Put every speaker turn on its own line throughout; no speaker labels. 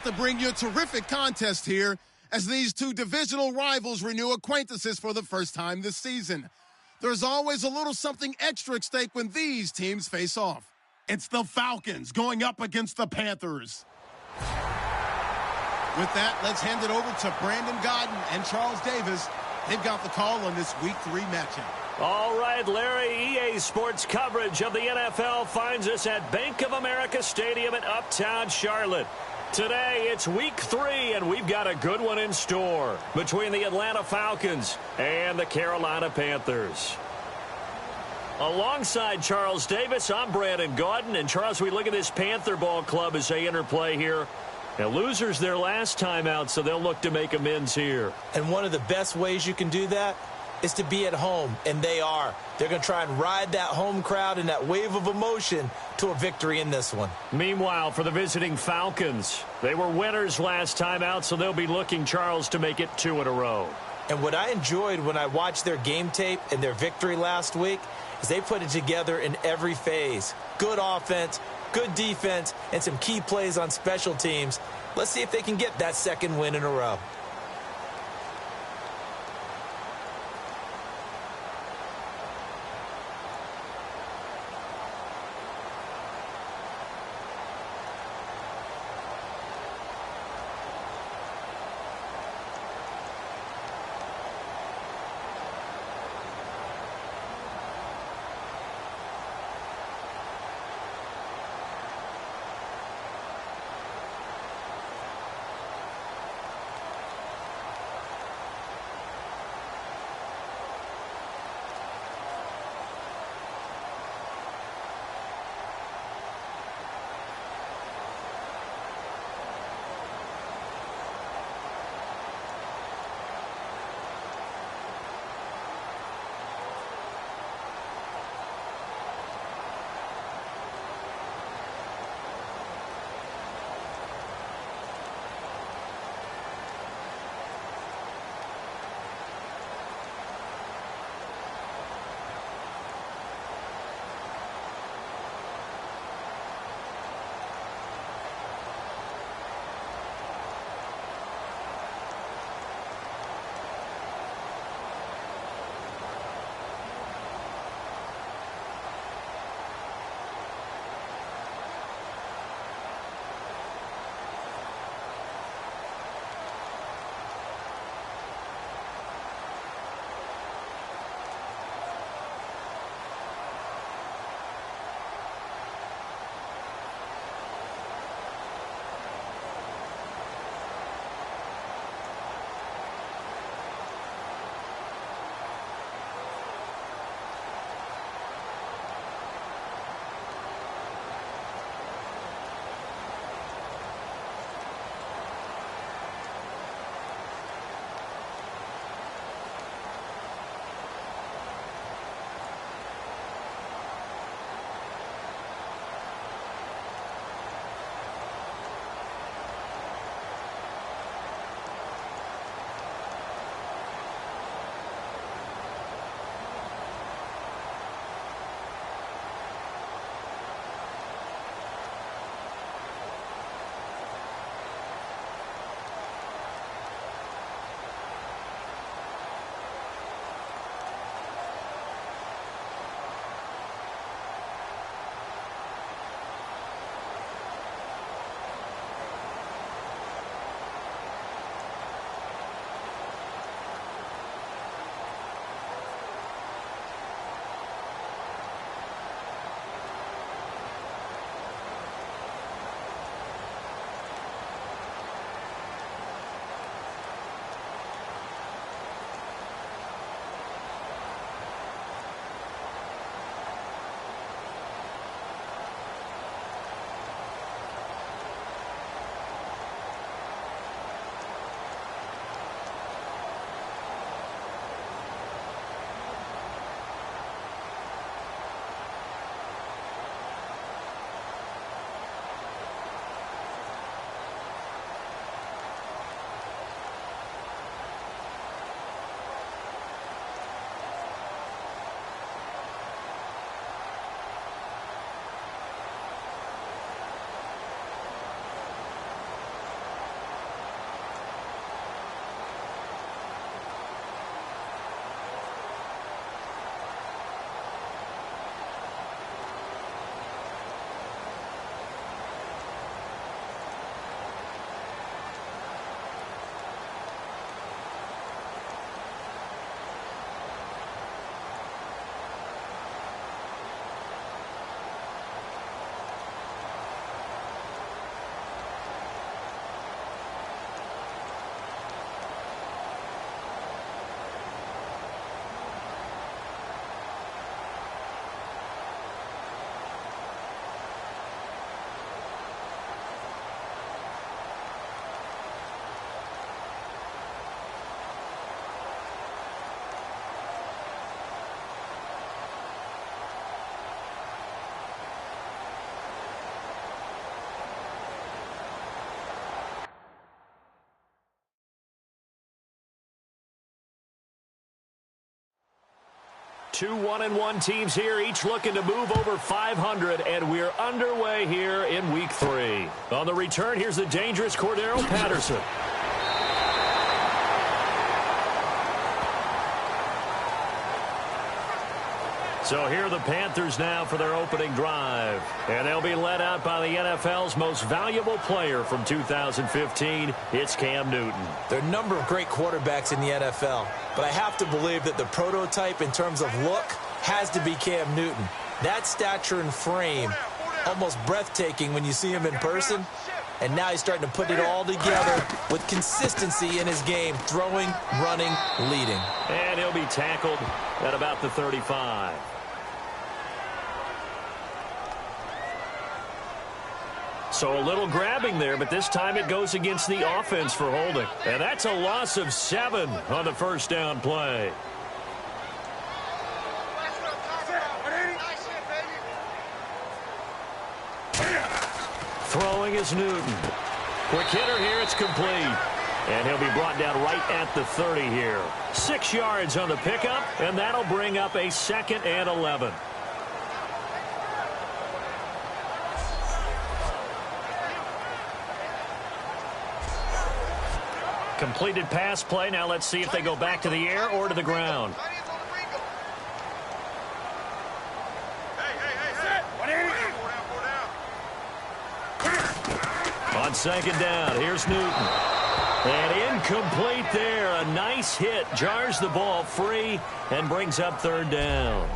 To bring you a terrific contest here as these two divisional rivals renew acquaintances for the first time this season. There's always a little something extra at stake when these teams face off. It's the Falcons going up against the Panthers. With that, let's hand it over to Brandon Godden and Charles Davis. They've got the call on this Week 3 matchup.
All right, Larry, EA Sports coverage of the NFL finds us at Bank of America Stadium in Uptown Charlotte. Today, it's Week 3, and we've got a good one in store between the Atlanta Falcons and the Carolina Panthers. Alongside Charles Davis, I'm Brandon Gaudin. And, Charles, we look at this Panther ball club as they interplay here. Now, losers their last time out, so they'll look to make amends here.
And one of the best ways you can do that is to be at home, and they are. They're going to try and ride that home crowd and that wave of emotion to a victory in this one.
Meanwhile, for the visiting Falcons, they were winners last time out, so they'll be looking, Charles, to make it 2 in a row.
And what I enjoyed when I watched their game tape and their victory last week is they put it together in every phase. Good offense, good defense, and some key plays on special teams. Let's see if they can get that second win in a row.
two 1-1 teams here, each looking to move over 500, and we're underway here in Week 3. On the return, here's the dangerous Cordero Patterson. So here are the Panthers now for their opening drive. And they'll be led out by the NFL's most valuable player from 2015. It's Cam Newton.
There are a number of great quarterbacks in the NFL, but I have to believe that the prototype in terms of look has to be Cam Newton. That stature and frame, almost breathtaking when you see him in person. And now he's starting to put it all together with consistency in his game, throwing, running, leading.
And he'll be tackled at about the 35. So a little grabbing there, but this time it goes against the offense for holding. And that's a loss of 7 on the first down play. Throwing is Newton. Quick hitter here, it's complete. And he'll be brought down right at the 30 here. 6 yards on the pickup, and that'll bring up a 2nd and 11. Completed pass play. Now let's see if they go back to the air or to the ground. On 2nd down, here's Newton. And incomplete there. A nice hit. Jars the ball free and brings up 3rd down.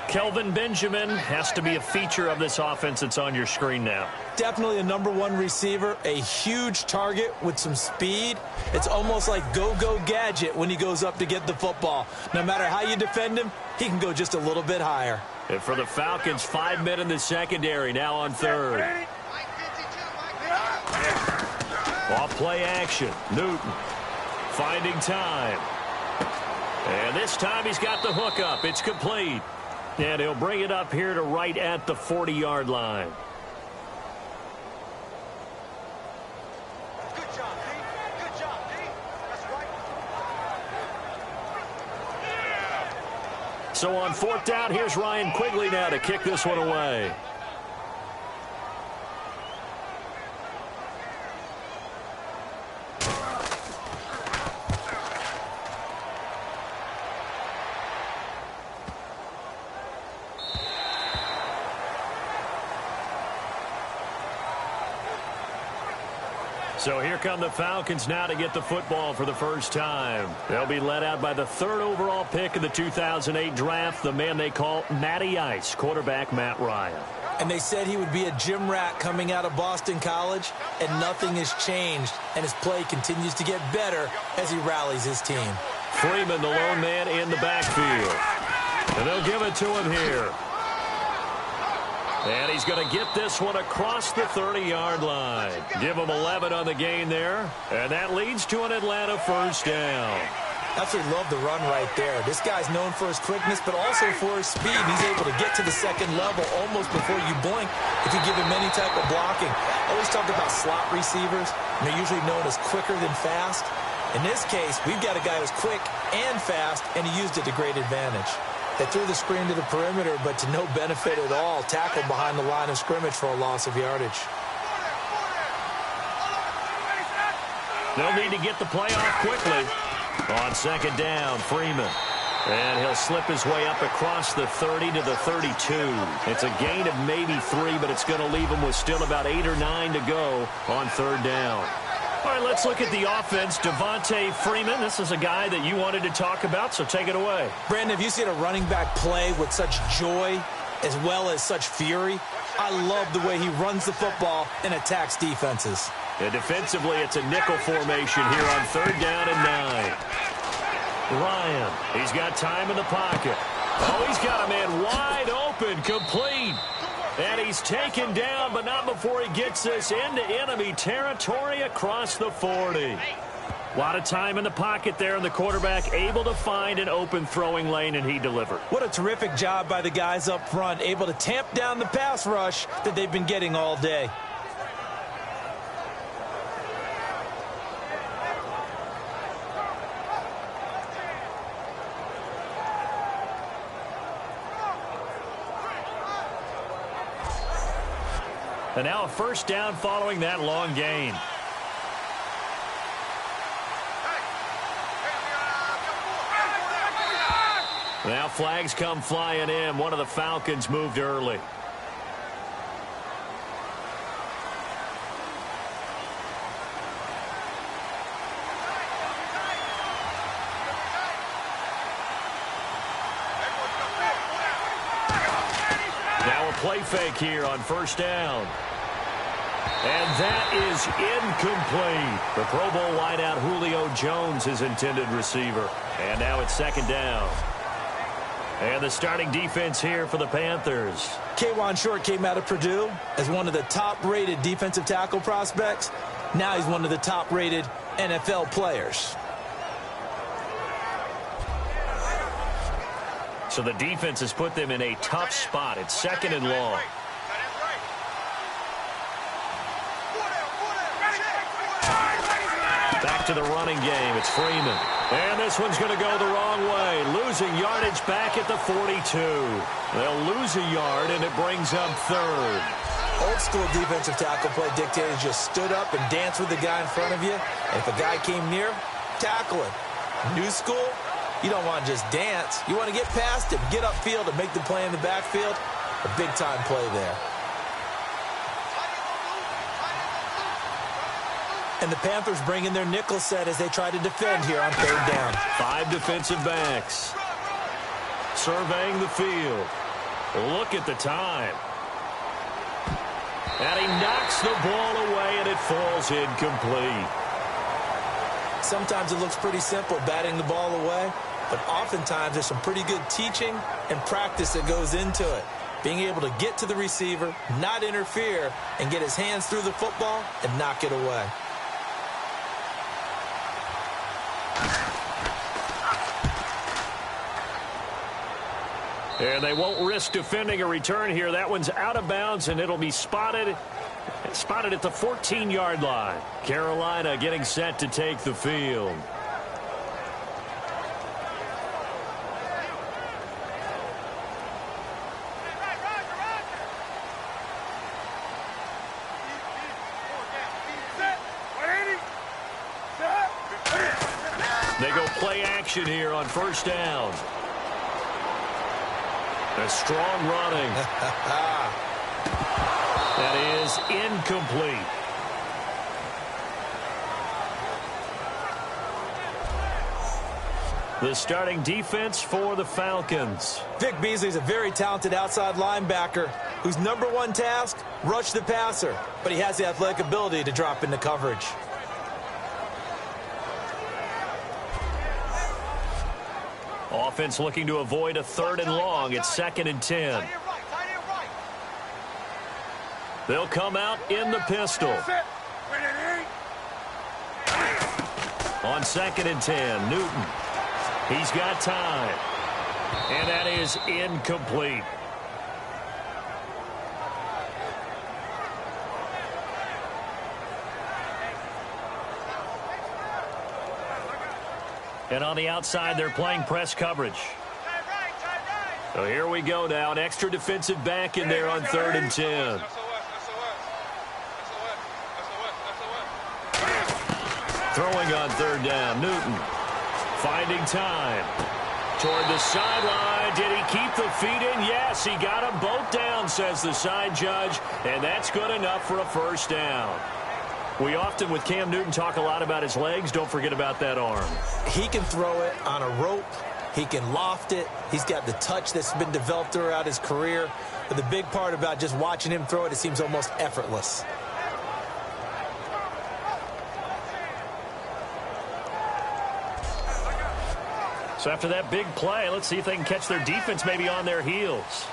Kelvin Benjamin has to be a feature of this offense that's on your screen now.
Definitely a #1 receiver, a huge target with some speed. It's almost like go-go gadget when he goes up to get the football. No matter how you defend him, he can go just a little bit higher.
And for the Falcons, 5 men in the secondary, now on 3rd. Off play action. Newton finding time. And this time he's got the hook up. It's complete. And he'll bring it up here to right at the 40-yard line.
Good job, D. Good job, D. That's right.
So on 4th down, here's Ryan Quigley now to kick this one away. So here come the Falcons now to get the football for the first time. They'll be led out by the 3rd overall pick of the 2008 draft, the man they call Matty Ice, quarterback Matt Ryan.
And they said he would be a gym rat coming out of Boston College, and nothing has changed. And his play continues to get better as he rallies his team.
Freeman, the lone man in the backfield. And they'll give it to him here. And he's going to get this one across the 30-yard line. Give him 11 on the gain there. And that leads to an Atlanta first down.
Absolutely love the run right there. This guy's known for his quickness, but also for his speed. He's able to get to the 2nd level almost before you blink if you give him any type of blocking. I always talk about slot receivers. They're usually known as quicker than fast. In this case, we've got a guy who's quick and fast, and he used it to great advantage. They threw the screen to the perimeter, but to no benefit at all. Tackled behind the line of scrimmage for a loss of yardage.
They'll need to get the play off quickly. On 2nd down, Freeman. And he'll slip his way up across the 30 to the 32. It's a gain of maybe 3, but it's going to leave him with still about 8 or 9 to go on 3rd down. All right, let's look at the offense. Devontae Freeman, this is a guy that you wanted to talk about, so take it away.
Brandon, have you seen a running back play with such joy as well as such fury? I love the way he runs the football and attacks defenses.
And defensively, it's a nickel formation here on 3rd down and 9. Ryan, he's got time in the pocket. Oh, he's got a man wide open, complete. And he's taken down, but not before he gets this into enemy territory across the 40. A lot of time in the pocket there, and the quarterback able to find an open throwing lane, and he delivered.
What a terrific job by the guys up front, able to tamp down the pass rush that they've been getting all day.
And now a first down following that long gain. Now flags come flying in. One of the Falcons moved early. Now a play fake here on first down. And that is incomplete. The Pro Bowl wideout Julio Jones, his intended receiver. And now it's second down. And the starting defense here for the Panthers.
K'Wan Short came out of Purdue as one of the top-rated defensive tackle prospects. Now he's one of the top-rated NFL players.
So the defense has put them in a tough spot. It's second and long. Back to the running game. It's Freeman. And this one's going to go the wrong way. Losing yardage back at the 42. They'll lose a yard, and it brings up third.
Old school defensive tackle play dictated just stood up and danced with the guy in front of you. And if a guy came near, tackle him. New school, you don't want to just dance. You want to get past him, get upfield, and make the play in the backfield. A big-time play there. And the Panthers bring in their nickel set as they try to defend here on third down.
5 defensive backs surveying the field. Look at the time. And he knocks the ball away, and it falls incomplete.
Sometimes it looks pretty simple, batting the ball away, but oftentimes there's some pretty good teaching and practice that goes into it. Being able to get to the receiver, not interfere, and get his hands through the football and knock it away.
And they won't risk defending a return here. That one's out of bounds, and it'll be spotted at the 14-yard line. Carolina getting set to take the field. They go play action here on first down. A strong running. That is incomplete. The starting defense for the Falcons.
Vic Beasley's a very talented outside linebacker whose number one task, rush the passer. But he has the athletic ability to drop into coverage.
Offense looking to avoid a third and long. It's second and 10. They'll come out in the pistol. On second and 10, Newton. He's got time. And that is incomplete. And on the outside, they're playing press coverage. So here we go now. An extra defensive back in there on third and 10. Throwing on third down, Newton. Finding time. Toward the sideline. Did he keep the feet in? Yes, he got them both down, says the side judge. And that's good enough for a first down. We often, with Cam Newton, talk a lot about his legs. Don't forget about that arm.
He can throw it on a rope. He can loft it. He's got the touch that's been developed throughout his career. But the big part about just watching him throw it, it seems almost effortless.
So after that big play, let's see if they can catch their defense maybe on their heels.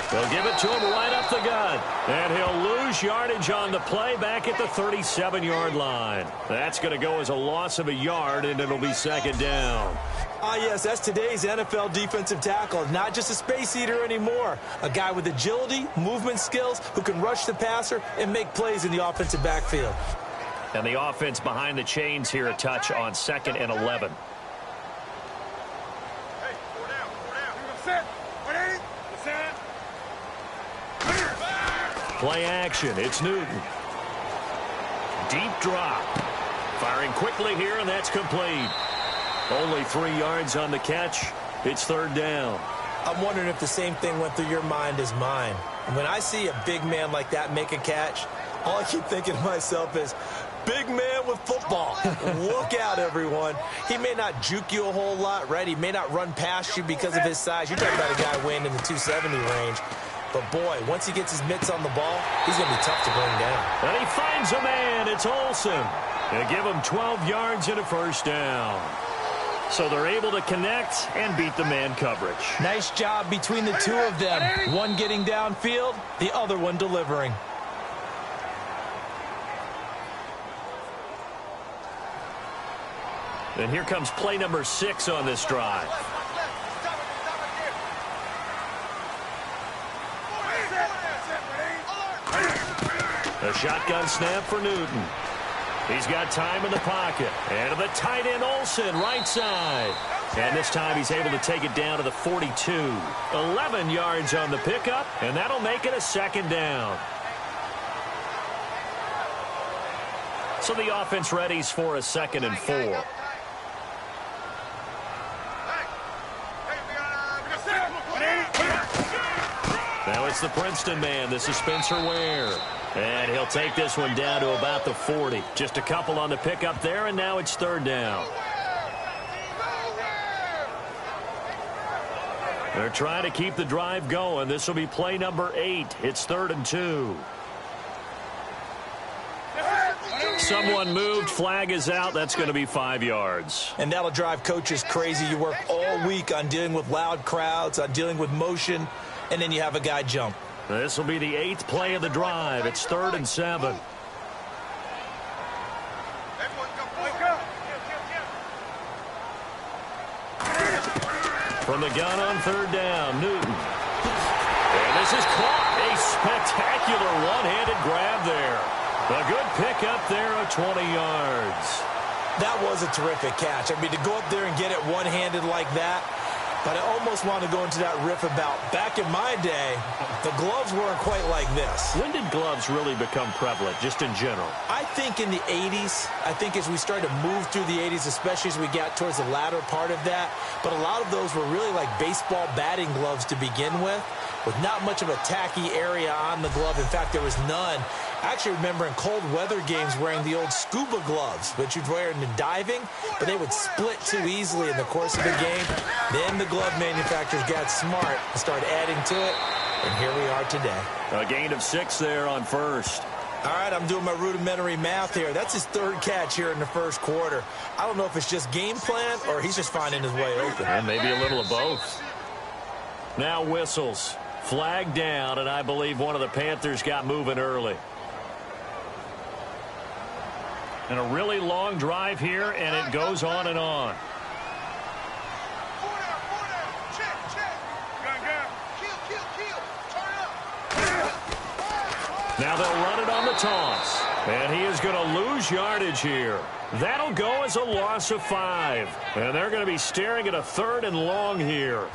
They'll give it to him right up the gut. And he'll lose yardage on the play back at the 37-yard line. That's going to go as a loss of a yard, and it'll be second down.
Yes, that's today's NFL defensive tackle. Not just a space eater anymore. A guy with agility, movement skills, who can rush the passer and make plays in the offensive backfield.
And the offense behind the chains here, a touch on second and 11. Play action. It's Newton. Deep drop. Firing quickly here, and that's complete. Only 3 yards on the catch. It's third down.
I'm wondering if the same thing went through your mind as mine. When I see a big man like that make a catch, all I keep thinking to myself is, big man with football. Look out, everyone. He may not juke you a whole lot, right? He may not run past you because of his size. You're talking about a guy weighing in the 270 range. But, boy, once he gets his mitts on the ball, he's going to be tough to bring down.
And he finds a man. It's Olsen. They give him 12 yards and a first down. So they're able to connect and beat the man coverage.
Nice job between the two of them. One getting downfield, the other one delivering.
And here comes play number 6 on this drive. A shotgun snap for Newton. He's got time in the pocket. And to the tight end, Olsen, right side. And this time he's able to take it down to the 42. 11 yards on the pickup, and that'll make it a second down. So the offense readies for a 2nd and 4. Now it's the Princeton man. This is Spencer Ware. And he'll take this one down to about the 40. Just a couple on the pickup there, and now it's third down. They're trying to keep the drive going. This will be play number 8. It's 3rd and 2. Someone moved. Flag is out. That's going to be 5 yards.
And that'll drive coaches crazy. You work all week on dealing with loud crowds, on dealing with motion, and then you have a guy jump.
This will be the 8th play of the drive. It's 3rd and 7. From the gun on 3rd down, Newton. And this is caught. A spectacular one-handed grab there. A good pickup there of 20 yards.
That was a terrific catch. I mean, to go up there and get it one-handed like that. But I almost want to go into that riff about back in my day, the gloves weren't quite like this.
When did gloves really become prevalent, just in general?
I think in the 80s. I think as we started to move through the 80s, especially as we got towards the latter part of that. But a lot of those were really like baseball batting gloves to begin with not much of a tacky area on the glove. In fact, there was none. I actually remember in cold weather games wearing the old scuba gloves, which you'd wear in the diving, but they would split too easily in the course of the game. Then the glove manufacturers got smart and started adding to it, and here we are today.
A gain of 6 there on first.
All right, I'm doing my rudimentary math here. That's his 3rd catch here in the first quarter. I don't know if it's just game plan or he's just finding his way open.
And maybe a little of both. Now whistles. Flag down, and I believe one of the Panthers got moving early. And a really long drive here, and it goes on and on. Now they'll run it on the toss. And he is going to lose yardage here. That'll go as a loss of 5. And they're going to be staring at a 3rd and long here.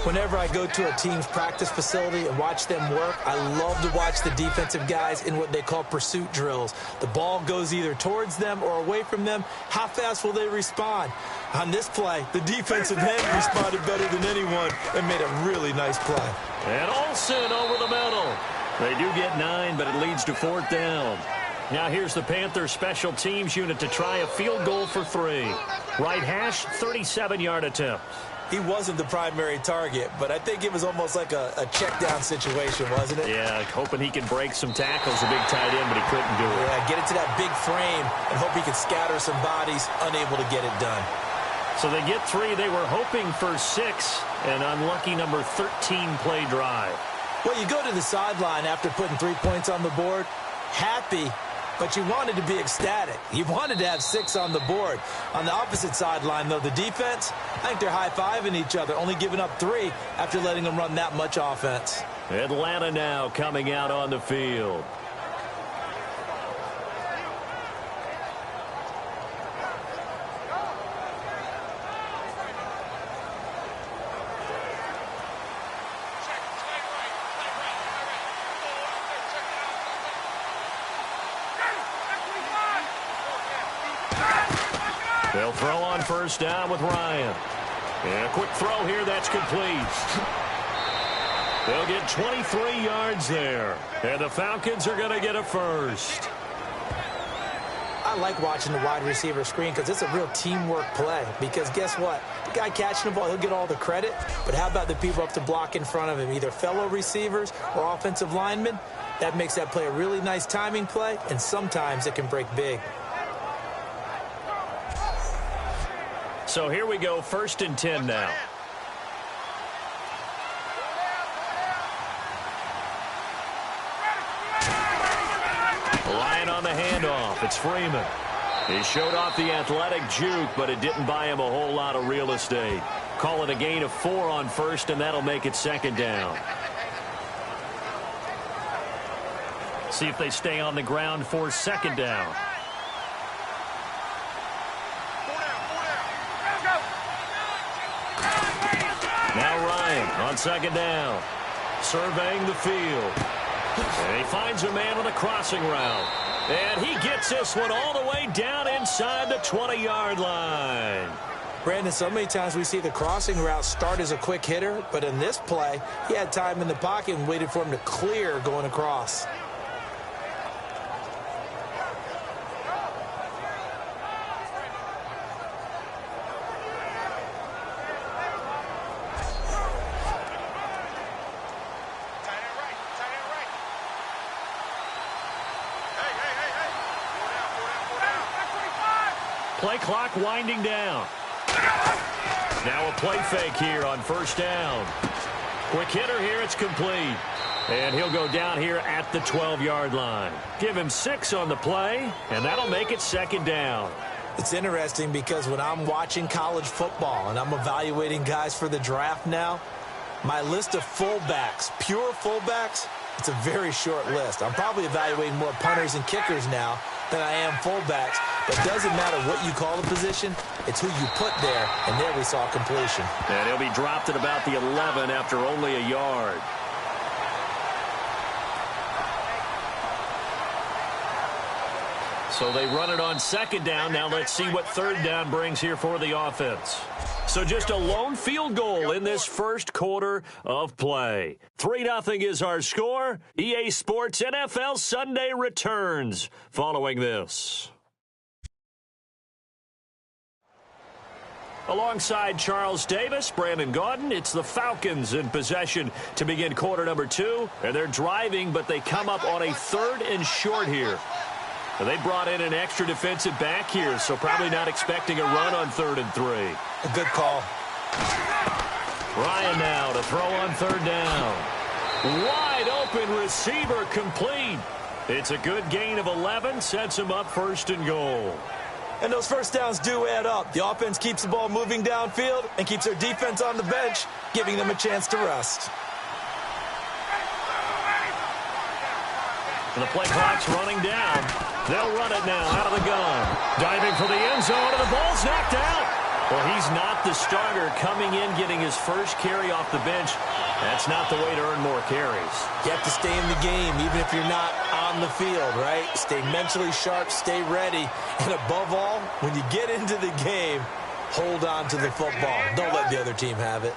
Whenever I go to a team's practice facility and watch them work, I love to watch the defensive guys in what they call pursuit drills. The ball goes either towards them or away from them. How fast will they respond? On this play, the defensive end responded better than anyone and made a really nice play.
And Olsen over the middle. They do get 9, but it leads to 4th down. Now here's the Panthers special teams unit to try a field goal for 3. Right hash, 37-yard attempt.
He wasn't the primary target, but I think it was almost like a check-down situation, wasn't it?
Yeah, hoping he could break some tackles, a big tight end, but he couldn't do it.
Yeah, get it to that big frame and hope he could scatter some bodies, unable to get it done.
So they get 3. They were hoping for 6, an unlucky number 13 play drive.
Well, you go to the sideline after putting 3 points on the board, happy, but you wanted to be ecstatic. You wanted to have 6 on the board. On the opposite sideline, though, the defense, I think they're high-fiving each other, only giving up 3 after letting them run that much offense.
Atlanta now coming out on the field. They'll throw on first down with Ryan. And a quick throw here, that's complete. They'll get 23 yards there. And the Falcons are going to get a first.
I like watching the wide receiver screen because it's a real teamwork play. Because guess what? The guy catching the ball, he'll get all the credit. But how about the people up to block in front of him, either fellow receivers or offensive linemen? That makes that play a really nice timing play, and sometimes it can break big.
So here we go, 1st and 10 now. Ryan on the handoff. It's Freeman. He showed off the athletic juke, but it didn't buy him a whole lot of real estate. Call it a gain of 4 on first, and that'll make it 2nd down. See if they stay on the ground for 2nd down. Now Ryan on 2nd down. Surveying the field. And he finds a man with a crossing route. And he gets this one all the way down inside the 20-yard line.
Brandon, so many times we see the crossing route start as a quick hitter, but in this play, he had time in the pocket and waited for him to clear going across.
Play clock winding down. Now a play fake here on 1st down. Quick hitter here, it's complete. And he'll go down here at the 12-yard line. Give him 6 on the play, and that'll make it 2nd down.
It's interesting because when I'm watching college football and I'm evaluating guys for the draft now, my list of fullbacks, pure fullbacks, it's a very short list. I'm probably evaluating more punters and kickers now than I am fullbacks. But it doesn't matter what you call the position, it's who you put there, and there we saw completion.
And he'll be dropped at about the 11 after only a yard. So they run it on 2nd down. Now let's see what 3rd down brings here for the offense. So just a lone field goal in this first quarter of play. 3-0 is our score. EA Sports NFL Sunday returns following this. Alongside Charles Davis, Brandon Gaudin, it's the Falcons in possession to begin quarter number 2. And they're driving, but they come up on a 3rd and short here. They brought in an extra defensive back here, so probably not expecting a run on 3rd and 3.
A good call.
Ryan now to throw on 3rd down. Wide open receiver complete. It's a good gain of 11, sets him up 1st and goal.
And those first downs do add up. The offense keeps the ball moving downfield and keeps their defense on the bench, giving them a chance to rest.
And the play clock's running down. They'll run it now out of the gun. Diving for the end zone, and the ball's knocked out. Well, he's not the starter coming in, getting his first carry off the bench. That's not the way to earn more carries.
You have to stay in the game, even if you're not on the field, right? Stay mentally sharp, stay ready. And above all, when you get into the game, hold on to the football. Don't let the other team have it.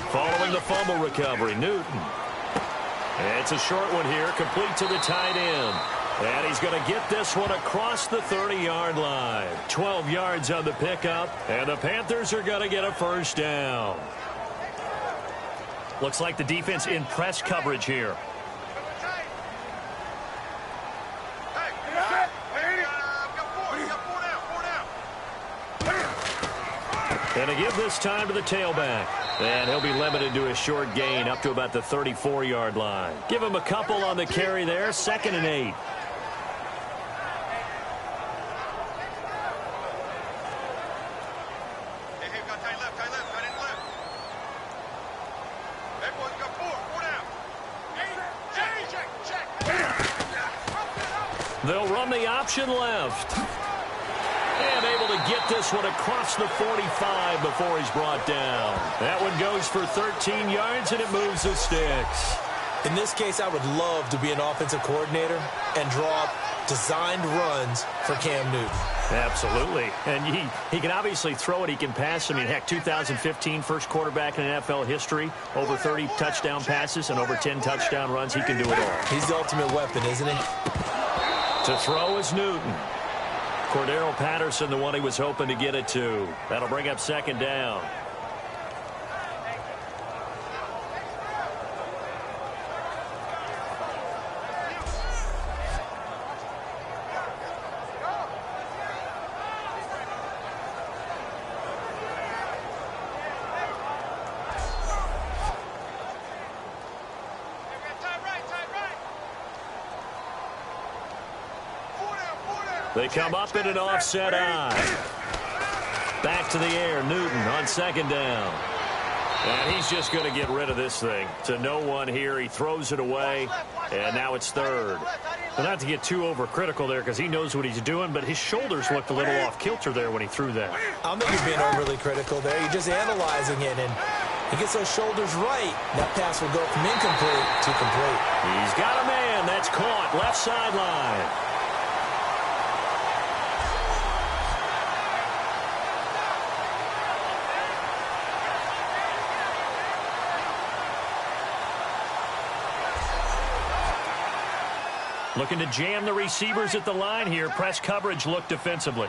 Following the fumble recovery, Newton. And it's a short one here, complete to the tight end. And he's going to get this one across the 30-yard line. 12 yards on the pickup, and the Panthers are going to get a first down. Looks like the defense in press coverage here. And to give this time to the tailback. And he'll be limited to a short gain up to about the 34-yard line. Give him a couple on the carry there, 2nd and 8. They'll run the option left. And able to get this one across the 45 before he's brought down. That one goes for 13 yards, and it moves the sticks.
In this case, I would love to be an offensive coordinator and draw up designed runs for Cam Newton.
Absolutely. And he can obviously throw it. He can pass. I mean, heck, 2015, first quarterback in NFL history, over 30 touchdown passes and over 10 touchdown runs. He can do it all.
He's the ultimate weapon, isn't he?
To throw is Newton. Cordero Patterson, the one he was hoping to get it to. That'll bring up second down. They come up in an offset eye. Back to the air, Newton on second down. And he's just going to get rid of this thing. To no one here. He throws it away, and now it's third. But not to get too overcritical there because he knows what he's doing, but his shoulders looked a little off kilter there when he threw that.
I don't think you're being overly critical there. You're just analyzing it, and he gets those shoulders right. That pass will go from incomplete to complete.
He's got a man. That's caught. Left sideline. Looking to jam the receivers at the line here. Press coverage look defensively.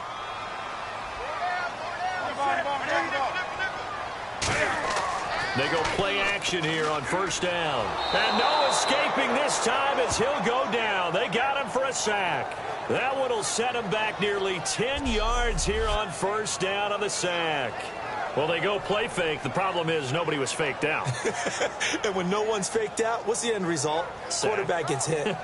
They go play action here on first down. And no escaping this time as he'll go down. They got him for a sack. That one will set him back nearly 10 yards here on first down on the sack. Well, they go play fake. The problem is nobody was faked out.
And when no one's faked out, what's the end result? Sack. Quarterback gets hit.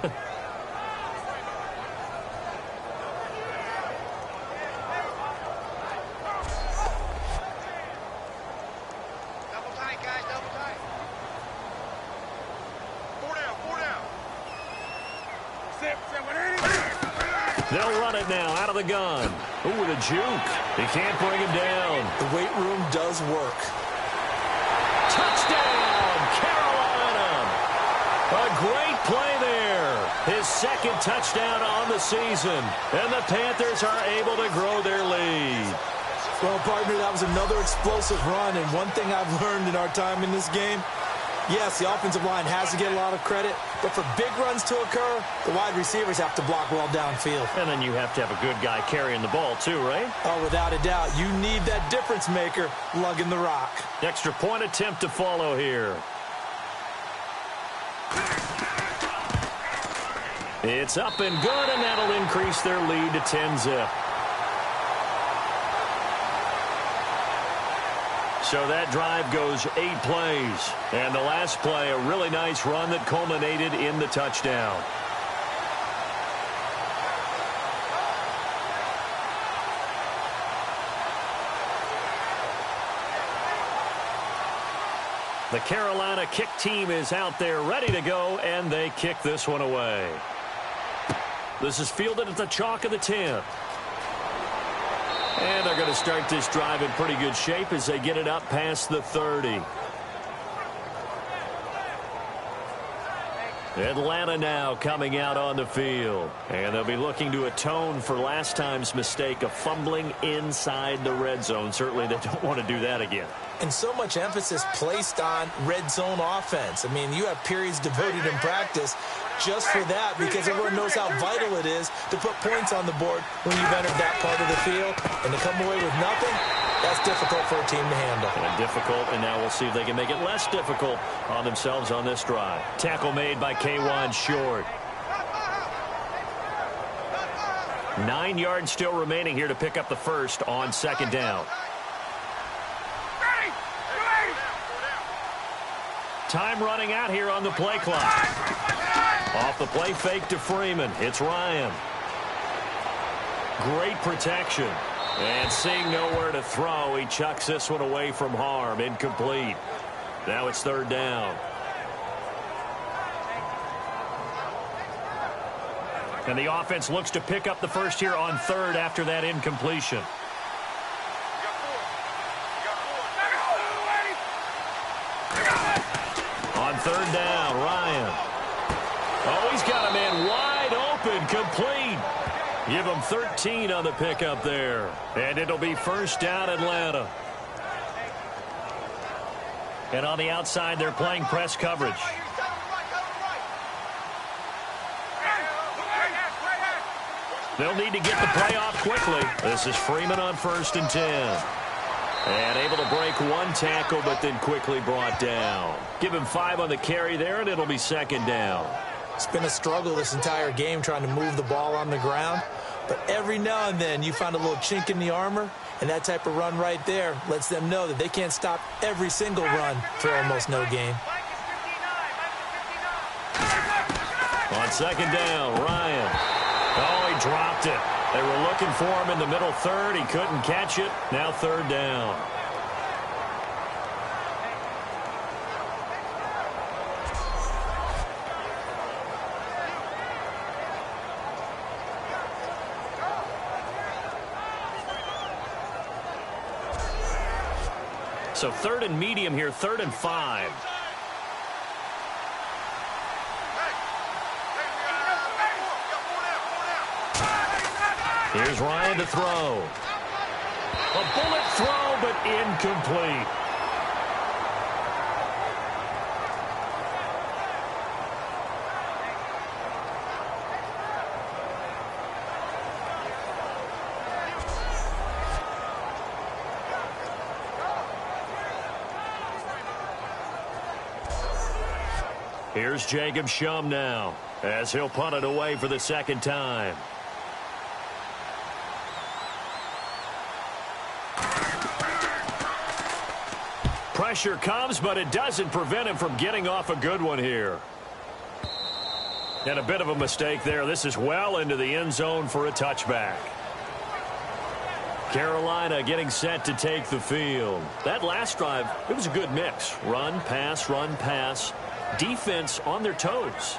They'll run it now out of the gun. Ooh, with a juke. He can't bring him down.
The weight room does work.
Touchdown, Carolina. A great play there. His second touchdown on the season. And the Panthers are able to grow their lead.
Well, partner, that was another explosive run. And one thing I've learned in our time in this game, yes, the offensive line has to get a lot of credit, but for big runs to occur, the wide receivers have to block well downfield.
And then you have to have a good guy carrying the ball too, right?
Oh, without a doubt. You need that difference maker lugging the rock.
Extra point attempt to follow here. It's up and good, and that'll increase their lead to 10-zip. So that drive goes 8 plays. And the last play, a really nice run that culminated in the touchdown. The Carolina kick team is out there ready to go, and they kick this one away. This is fielded at the chalk of the 10. And they're going to start this drive in pretty good shape as they get it up past the 30. Atlanta now coming out on the field. And they'll be looking to atone for last time's mistake of fumbling inside the red zone. Certainly they don't want to do that again.
And so much emphasis placed on red zone offense. I mean, you have periods devoted in practice just for that because everyone knows how vital it is to put points on the board when you've entered that part of the field. And to come away with nothing, that's difficult for a team to handle.
And difficult, and now we'll see if they can make it less difficult on themselves on this drive. Tackle made by K'Wan Short. 9 yards still remaining here to pick up the first on second down. Time running out here on the play clock. Off the play fake to Freeman. It's Ryan. Great protection. And seeing nowhere to throw, he chucks this one away from harm. Incomplete. Now it's third down. And the offense looks to pick up the first here on third after that incompletion. On third down, Ryan. Oh, he's got a man wide open, complete. Give him 13 on the pickup there. And it'll be first down, Atlanta. And on the outside, they're playing press coverage. They'll need to get the play off quickly. This is Freeman on 1st and 10. And able to break one tackle, but then quickly brought down. Give him 5 on the carry there, and it'll be second down.
It's been a struggle this entire game trying to move the ball on the ground. But every now and then you find a little chink in the armor, and that type of run right there lets them know that they can't stop every single run for almost no gain.
On second down, Ryan. Oh, he dropped it. They were looking for him in the middle third. He couldn't catch it. Now third down. So third and medium here, 3rd and 5. Here's Ryan to throw. A bullet throw, but incomplete. Here's Jacob Shum now, as he'll punt it away for the second time. Pressure comes, but it doesn't prevent him from getting off a good one here. And a bit of a mistake there. This is well into the end zone for a touchback. Carolina getting set to take the field. That last drive, it was a good mix. Run, pass, defense on their toes.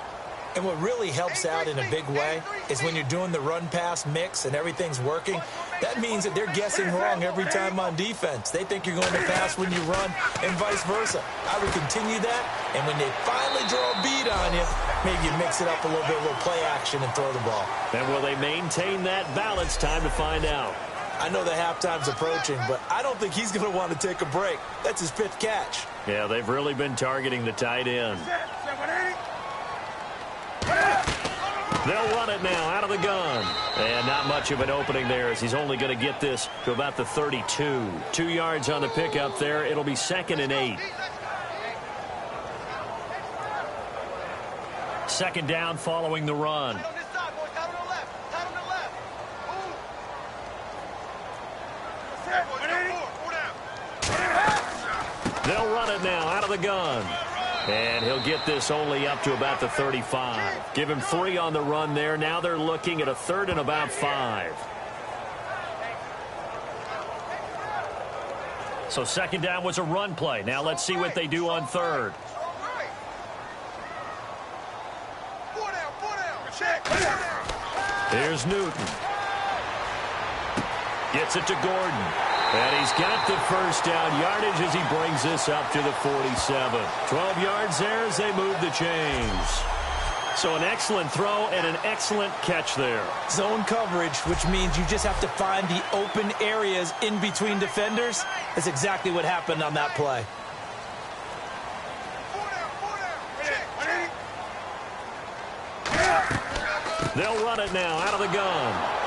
And what really helps out in a big way is when you're doing the run-pass mix and everything's working, that means that they're guessing wrong every time on defense. They think you're going to pass when you run and vice versa. I would continue that, and when they finally draw a beat on you, maybe you mix it up a little bit, a little play action and throw the ball.
And will they maintain that balance? Time to find out.
I know the halftime's approaching, but I don't think he's going to want to take a break. That's his 5th catch.
Yeah, they've really been targeting the tight end. They'll run it now out of the gun. And not much of an opening there, as he's only going to get this to about the 32. 2 yards on the pickup there. It'll be 2nd and 8. Second down following the run. They'll run it now out of the gun. And he'll get this only up to about the 35. Give him 3 on the run there. Now they're looking at a 3rd and about 5. So second down was a run play. Now let's see what they do on 3rd. Here's Newton. Gets it to Gordon. And he's got the first down yardage as he brings this up to the 47. 12 yards there as they move the chains. So an excellent throw and an excellent catch there.
Zone coverage, which means you just have to find the open areas in between defenders. That's exactly what happened on that play.
They'll run it now out of the gun.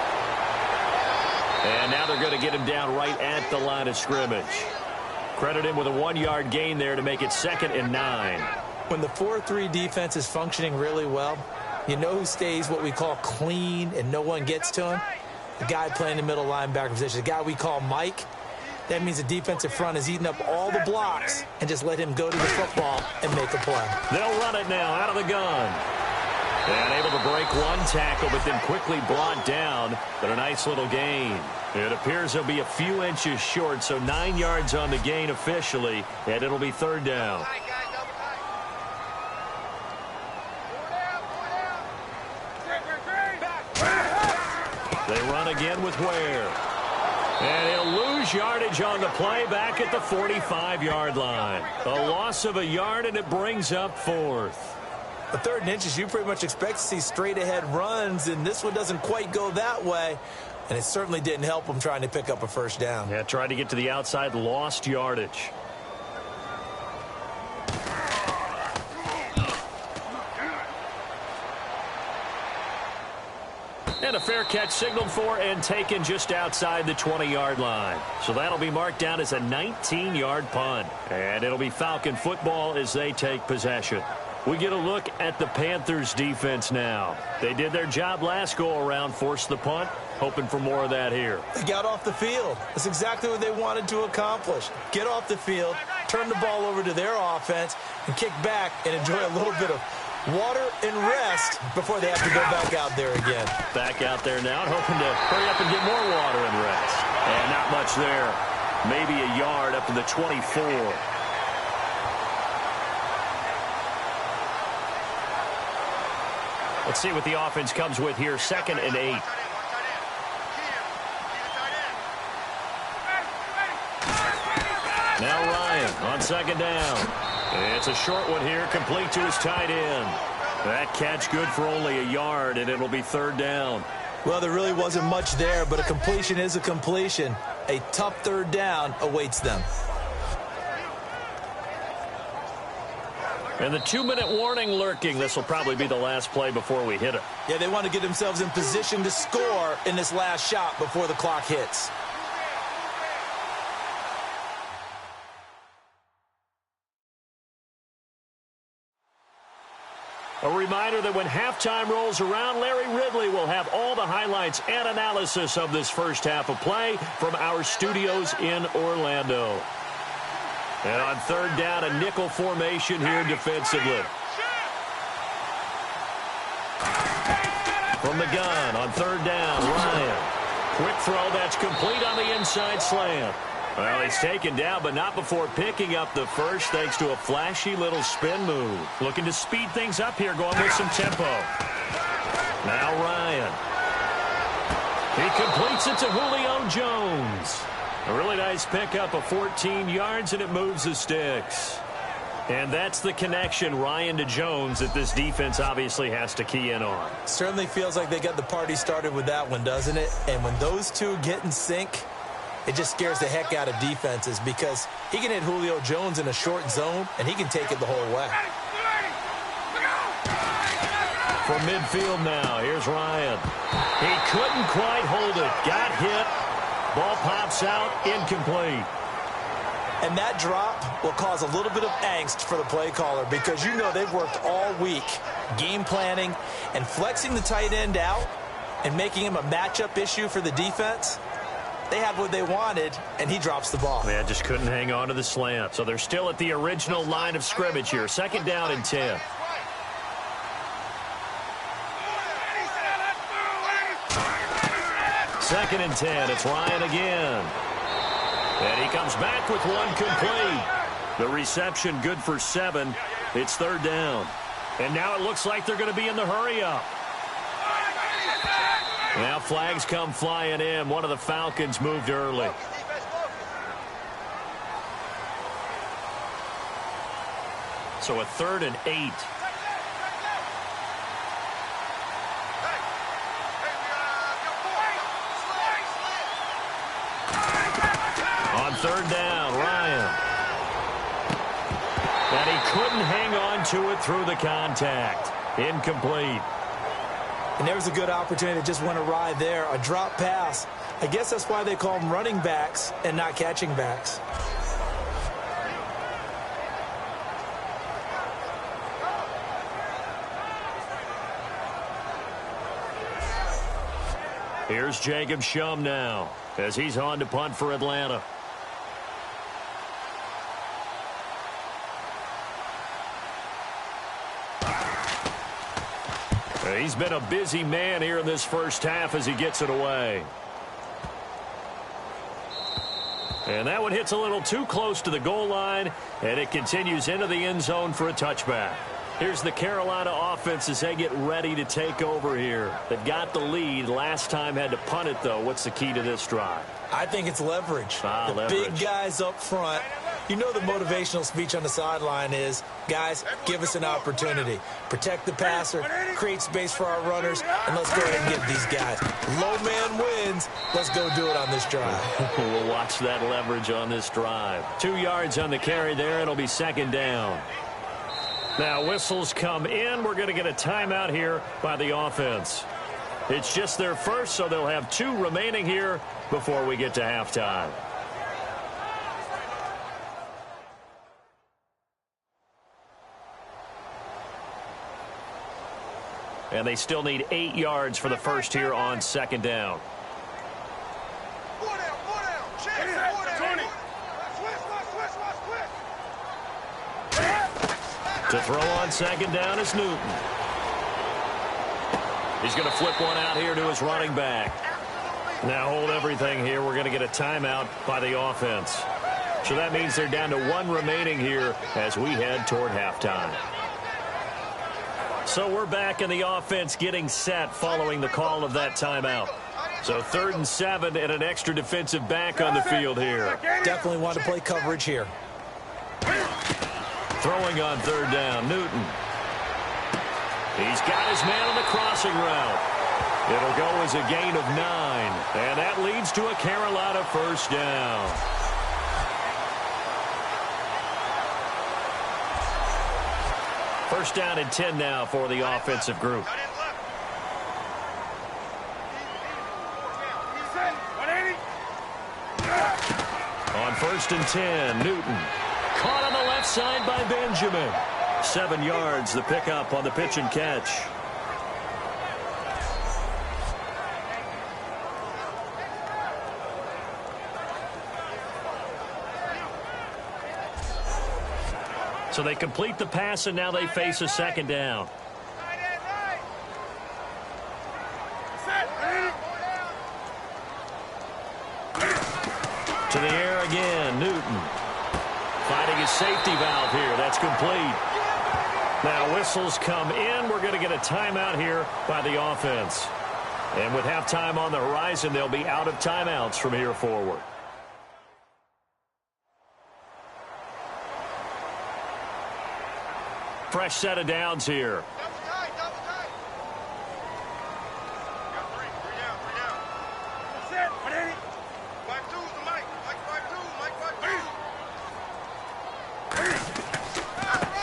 And now they're going to get him down right at the line of scrimmage. Credit him with a 1-yard gain there to make it 2nd and 9.
When the 4-3 defense is functioning really well, you know who stays what we call clean and no one gets to him? The guy playing the middle linebacker position, the guy we call Mike. That means the defensive front is eating up all the blocks and just let him go to the football and make a play.
They'll run it now out of the gun. And able to break one tackle, but then quickly brought down. But a nice little gain. It appears they'll be a few inches short, so 9 yards on the gain officially, and it'll be 3rd down. They run again with Ware. And he'll lose yardage on the play back at the 45-yard line. A loss of a yard, and it brings up fourth.
The 3rd and inches, you pretty much expect to see straight-ahead runs, and this one doesn't quite go that way. And it certainly didn't help him trying to pick up a first down.
Yeah, tried to get to the outside, lost yardage. And a fair catch signaled for and taken just outside the 20-yard line. So that'll be marked down as a 19-yard punt. And it'll be Falcon football as they take possession. We get a look at the Panthers defense now. They did their job last go-around, forced the punt, hoping for more of that here.
They got off the field. That's exactly what they wanted to accomplish. Get off the field, turn the ball over to their offense, and kick back and enjoy a little bit of water and rest before they have to go back out there again.
Back out there now, hoping to hurry up and get more water and rest. And not much there. Maybe a yard up to the 24. Let's see what the offense comes with here. 2nd and 8. Now Ryan on 2nd down. It's a short one here, complete to his tight end. That catch good for only a yard, and it'll be 3rd down.
Well, there really wasn't much there, but a completion is a completion. A tough 3rd down awaits them.
And the 2-minute warning lurking. This will probably be the last play before we hit it.
Yeah, they want to get themselves in position to score in this last shot before the clock hits.
A reminder that when halftime rolls around, Larry Ridley will have all the highlights and analysis of this first half of play from our studios in Orlando. And on 3rd down, a nickel formation here defensively. From the gun on 3rd down, Ryan. Quick throw, that's complete on the inside slant. Well, he's taken down, but not before picking up the first, thanks to a flashy little spin move. Looking to speed things up here, going with some tempo. Now Ryan. He completes it to Julio Jones. A really nice pickup of 14 yards, and it moves the sticks. And that's the connection, Ryan to Jones, that this defense obviously has to key in on.
Certainly feels like they got the party started with that one, doesn't it? And when those two get in sync, it just scares the heck out of defenses because he can hit Julio Jones in a short zone, and he can take it the whole way.
From midfield now, here's Ryan. He couldn't quite hold it. Got hit. Ball pops out, incomplete.
And that drop will cause a little bit of angst for the play caller because you know they've worked all week game planning and flexing the tight end out and making him a matchup issue for the defense. They had what they wanted, and he drops the ball.
Yeah, just couldn't hang on to the slant. So they're still at the original line of scrimmage here. 2nd down and 10. Second and 10. It's Ryan again. And he comes back with one complete. The reception good for 7. It's 3rd down. And now it looks like they're going to be in the hurry-up. Now flags come flying in. One of the Falcons moved early. So a 3rd and 8. On 3rd down, Ryan. And he couldn't hang on to it through the contact. Incomplete.
And there was a good opportunity that just went awry there. A drop pass. I guess that's why they call them running backs and not catching backs.
Here's Jacob Shum now as he's on to punt for Atlanta. He's been a busy man here in this first half as he gets it away. And that one hits a little too close to the goal line, and it continues into the end zone for a touchback. Here's the Carolina offense as they get ready to take over here. They've got the lead. Last time had to punt it, though. What's the key to this drive?
I think it's leverage. The big guys up front. You know the motivational speech on the sideline is, guys, give us an opportunity. Protect the passer, create space for our runners, and let's go ahead and get these guys. Low man wins. Let's go do it on this drive.
We'll watch that leverage on this drive. 2 yards on the carry there. It'll be second down. Now whistles come in. We're going to get a timeout here by the offense. It's just their first, so they'll have 2 remaining here before we get to halftime. And they still need 8 yards for the first here on second down. To throw on second down is Newton. He's going to flip one out here to his running back. Now hold everything here. We're going to get a timeout by the offense. So that means they're down to 1 remaining here as we head toward halftime. So we're back in the offense getting set following the call of that timeout. So 3rd and 7 and an extra defensive back on the field here.
Definitely want to play coverage here.
Throwing on 3rd down, Newton. He's got his man on the crossing route. It'll go as a gain of 9. And that leads to a Carolina first down. First down and 10 now for the offensive group. On 1st and 10, Newton. Caught on the left side by Benjamin. 7 yards, the pickup on the pitch and catch. So they complete the pass, and now they face a second down. To the air again, Newton. Finding his safety valve here. That's complete. Now whistles come in. We're going to get a timeout here by the offense. And with halftime on the horizon, they'll be out of timeouts from here forward. Fresh set of downs here.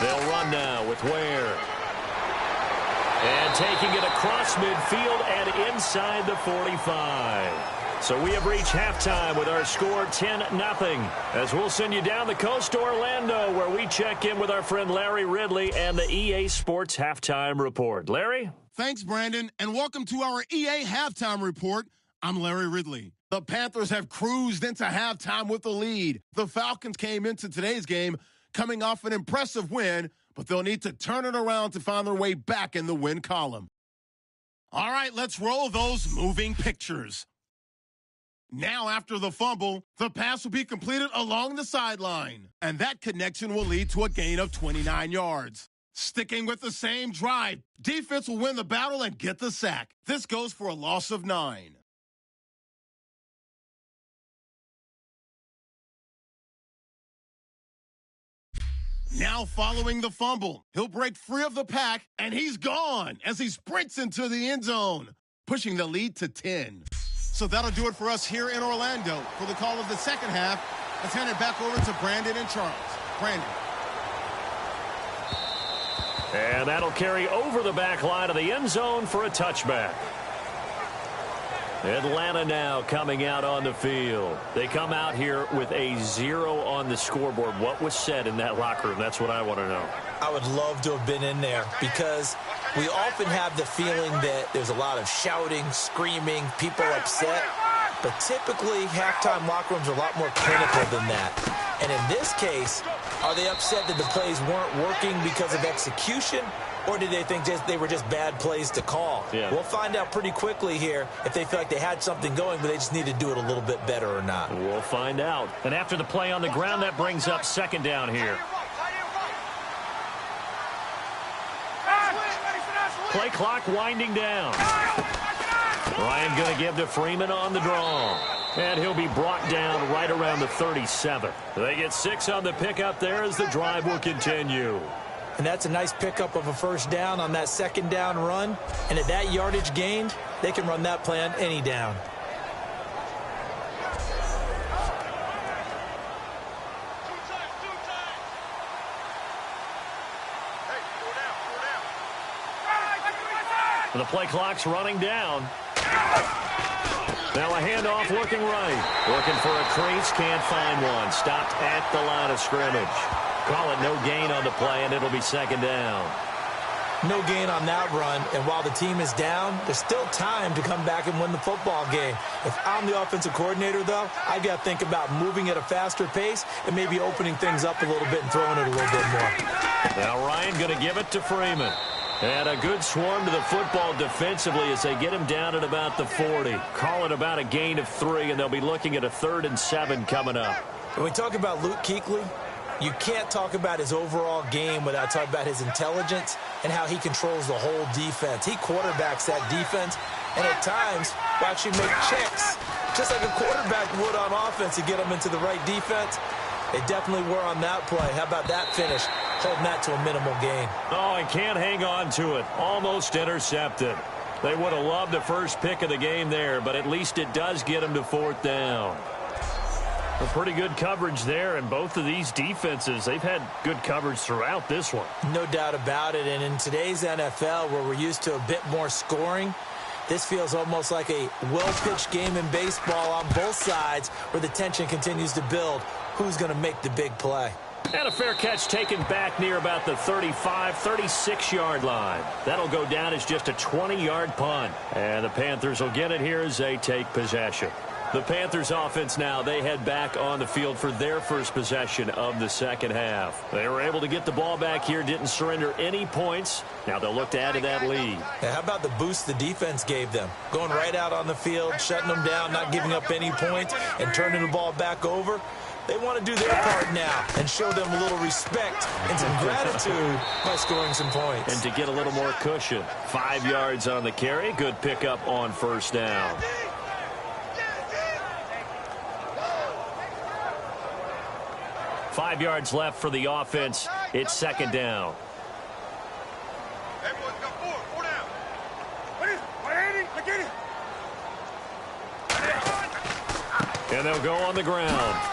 They'll run now with Ware. And taking it across midfield and inside the 45. So we have reached halftime with our score 10-0. As we'll send you down the coast to Orlando, where we check in with our friend Larry Ridley and the EA Sports Halftime Report. Larry?
Thanks, Brandon, and welcome to our EA Halftime Report. I'm Larry Ridley. The Panthers have cruised into halftime with the lead. The Falcons came into today's game coming off an impressive win, but they'll need to turn it around to find their way back in the win column. All right, let's roll those moving pictures. Now, after the fumble, the pass will be completed along the sideline, and that connection will lead to a gain of 29 yards. Sticking with the same drive, defense will win the battle and get the sack. This goes for a loss of 9. Now following the fumble, he'll break free of the pack, and he's gone as he sprints into the end zone, pushing the lead to 10. So that'll do it for us here in Orlando. For the call of the second half, let's hand it back over to Brandon and Charles. Brandon.
And that'll carry over the back line of the end zone for a touchback. Atlanta now coming out on the field. They come out here with a 0 on the scoreboard. What was said in that locker room? That's what I want to know.
I would love to have been in there because we often have the feeling that there's a lot of shouting, screaming, people upset. But typically, halftime locker rooms are a lot more clinical than that. And in this case, are they upset that the plays weren't working because of execution? Or did they think they were just bad plays to call?
Yeah.
We'll find out pretty quickly here if they feel like they had something going, but they just need to do it a little bit better or not.
We'll find out. And after the play on the ground, that brings up second down here. Play clock winding down. Ryan going to give to Freeman on the draw. And he'll be brought down right around the 37. They get 6 on the pickup there as the drive will continue.
And that's a nice pickup of a first down on that second down run. And at that yardage gained, they can run that play on any down.
The play clock's running down. Now a handoff looking right. Looking for a crease, can't find one. Stopped at the line of scrimmage. Call it no gain on the play, and it'll be second down.
No gain on that run, and while the team is down, there's still time to come back and win the football game. If I'm the offensive coordinator, though, I've got to think about moving at a faster pace and maybe opening things up a little bit and throwing it a little bit more.
Now Ryan going to give it to Freeman. And a good swarm to the football defensively as they get him down at about the 40. Call it about a gain of 3, and they'll be looking at a 3rd and 7 coming up.
When we talk about Luke Kuechly, you can't talk about his overall game without talking about his intelligence and how he controls the whole defense. He quarterbacks that defense, and at times will actually make checks, just like a quarterback would on offense to get them into the right defense. They definitely were on that play. How about that finish? Holding that to a minimal gain.
Oh, and can't hang on to it. Almost intercepted. They would have loved the first pick of the game there, but at least it does get them to 4th down. A pretty good coverage there, and both of these defenses, they've had good coverage throughout this one.
No doubt about it, and in today's NFL, where we're used to a bit more scoring, this feels almost like a well-pitched game in baseball on both sides where the tension continues to build. Who's going to make the big play?
And a fair catch taken back near about the 35, 36-yard line. That'll go down as just a 20-yard punt. And the Panthers will get it here as they take possession. The Panthers offense now, they head back on the field for their first possession of the second half. They were able to get the ball back here, didn't surrender any points. Now they'll look to add to that lead.
How about the boost the defense gave them? Going right out on the field, shutting them down, not giving up any points, and turning the ball back over. They want to do their part now and show them a little respect and some gratitude by scoring some points.
And to get a little more cushion. 5 yards on the carry. Good pickup on first down. Five yards left for the offense. It's second down. And they'll go on the ground.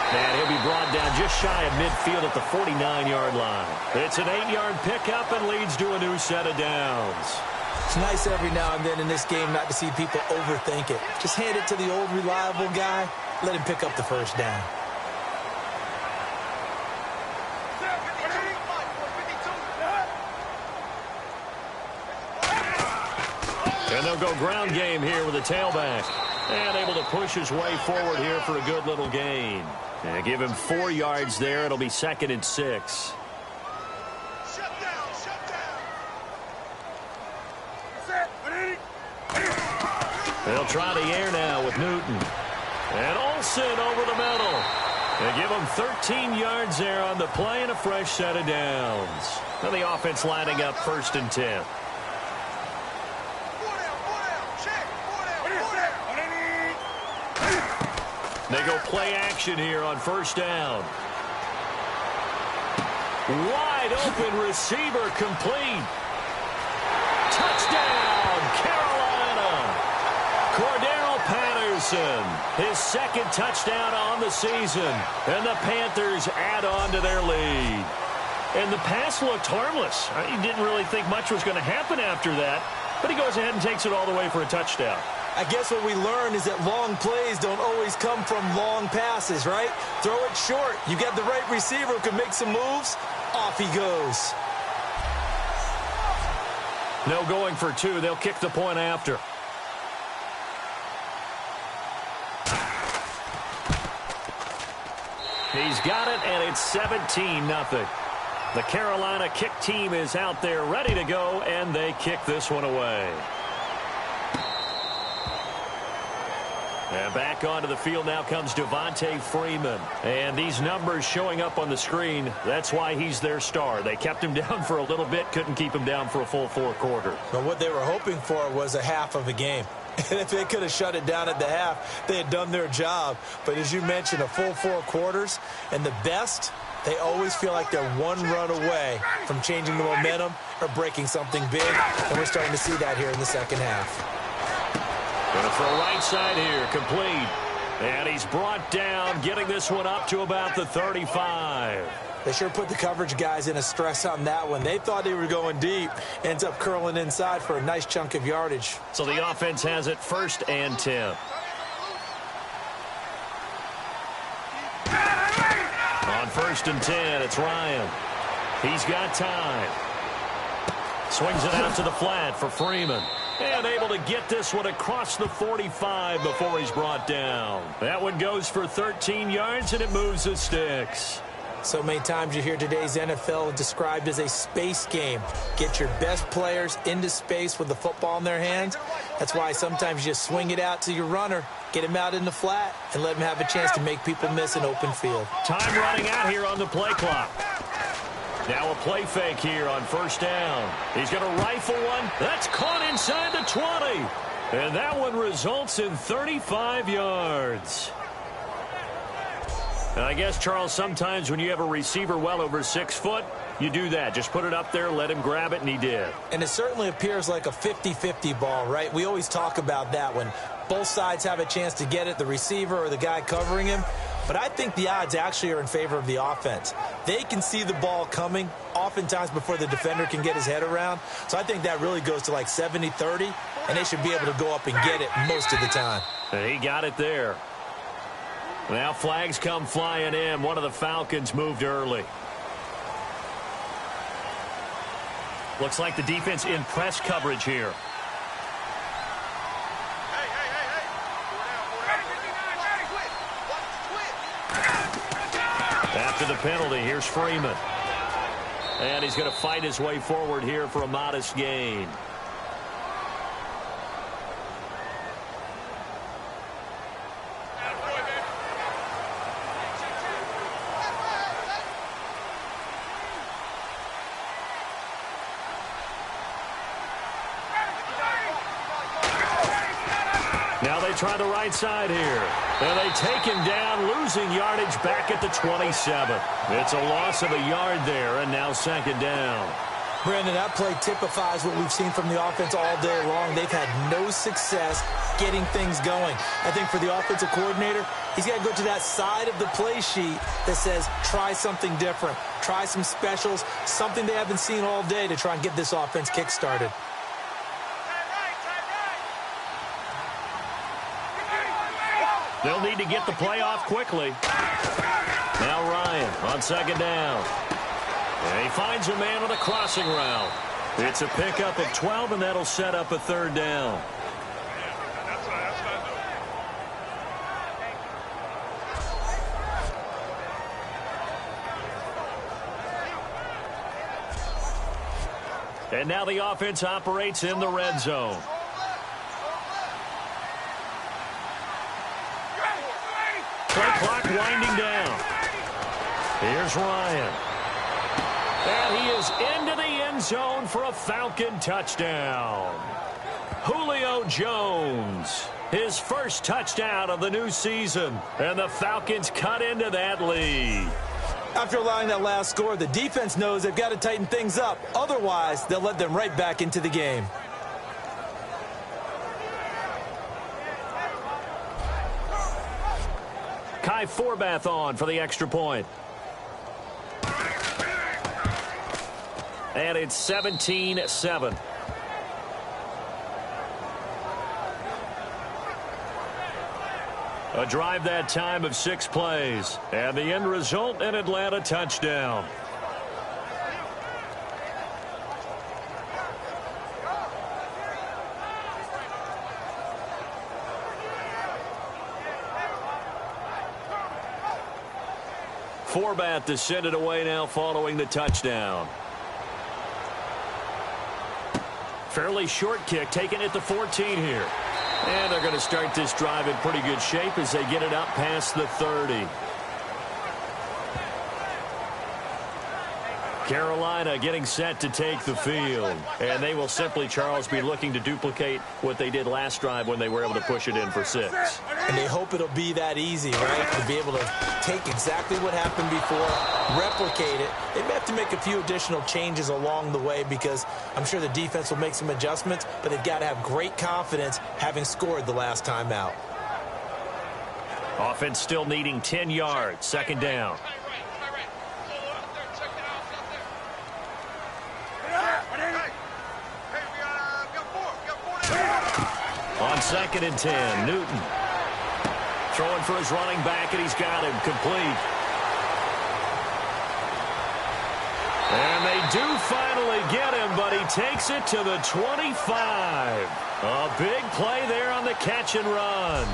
And he'll be brought down just shy of midfield at the 49-yard line. It's an 8-yard pickup and leads to a new set of downs.
It's nice every now and then in this game not to see people overthink it. Just hand it to the old reliable guy. Let him pick up the first down.
And they'll go ground game here with a tailback. And able to push his way forward here for a good little gain. And give him 4 yards there. It'll be 2nd and 6. They'll try the air now with Newton. And Olsen over the middle. They give him 13 yards there on the play and a fresh set of downs. Now the offense lining up 1st and 10. They go play action here on first down. Wide open receiver complete. Touchdown, Carolina. Cordero Patterson, his 2nd touchdown on the season. And the Panthers add on to their lead. And the pass looked harmless. He didn't really think much was going to happen after that. But he goes ahead and takes it all the way for a touchdown.
I guess what we learned is that long plays don't always come from long passes, right? Throw it short. You got the right receiver who can make some moves. Off he goes.
No going for 2. They'll kick the point after. He's got it, and it's 17-0. The Carolina kick team is out there ready to go, and they kick this one away. And back onto the field now comes Devontae Freeman. And these numbers showing up on the screen, that's why he's their star. They kept him down for a little bit, couldn't keep him down for a full 4 quarters.
But what they were hoping for was a half of a game. And if they could have shut it down at the half, they had done their job. But as you mentioned, a full 4 quarters, and the best, they always feel like they're one run away from changing the momentum or breaking something big. And we're starting to see that here in the second half.
Going to throw right side here, complete. And he's brought down, getting this one up to about the 35.
They sure put the coverage guys in a stress on that one. They thought they were going deep. Ends up curling inside for a nice chunk of yardage.
So the offense has it 1st and 10. On 1st and 10, it's Ryan. He's got time. Swings it out to the flat for Freeman. And able to get this one across the 45 before he's brought down. That one goes for 13 yards, and it moves the sticks.
So many times you hear today's NFL described as a space game. Get your best players into space with the football in their hands. That's why sometimes you just swing it out to your runner, get him out in the flat, and let him have a chance to make people miss an open field.
Time running out here on the play clock. Now a play fake here on 1st down. He's going to rifle one. That's caught inside the 20. And that one results in 35 yards. And I guess, Charles, sometimes when you have a receiver well over 6 foot, you do that. Just put it up there, let him grab it, and he did.
And it certainly appears like a 50-50 ball, right? We always talk about that when both sides have a chance to get it, the receiver or the guy covering him. But I think the odds actually are in favor of the offense. They can see the ball coming oftentimes before the defender can get his head around. So I think that really goes to like 70-30, and they should be able to go up and get it most of the time.
And he got it there. Now flags come flying in. One of the Falcons moved early. Looks like the defense in press coverage here. After the penalty, here's Freeman. And he's going to fight his way forward here for a modest gain. Now they try the right side here. And they take him down, losing yardage back at the 27. It's a loss of a yard there, and now 2nd down.
Brandon, that play typifies what we've seen from the offense all day long. They've had no success getting things going. I think for the offensive coordinator, he's got to go to that side of the play sheet that says try something different, try some specials, something they haven't seen all day to try and get this offense kick-started.
They'll need to get the play off quickly. Now Ryan on 2nd down. And he finds a man on a crossing route. It's a pickup of 12, and that'll set up a 3rd down. And now the offense operates in the red zone. Play clock winding down. Here's Ryan. And he is into the end zone for a Falcon touchdown. Julio Jones, his first touchdown of the new season. And the Falcons cut into that lead.
After allowing that last score, the defense knows they've got to tighten things up. Otherwise, they'll let them right back into the game.
Kai Forbath on for the extra point. And it's 17-7. A drive that time of 6 plays. And the end result, an Atlanta touchdown. Forbath to send it away now following the touchdown. Fairly short kick taken at the 14 here. And they're going to start this drive in pretty good shape as they get it up past the 30. Carolina getting set to take the field. And they will simply, Charles, be looking to duplicate what they did last drive when they were able to push it in for 6.
And they hope it'll be that easy, right? To be able to take exactly what happened before, replicate it. They may have to make a few additional changes along the way because I'm sure the defense will make some adjustments, but they've got to have great confidence having scored the last time out.
Offense still needing 10 yards. Second down. On 2nd and 10, Newton throwing for his running back, and he's got him complete. And they do finally get him, but he takes it to the 25. A big play there on the catch and run.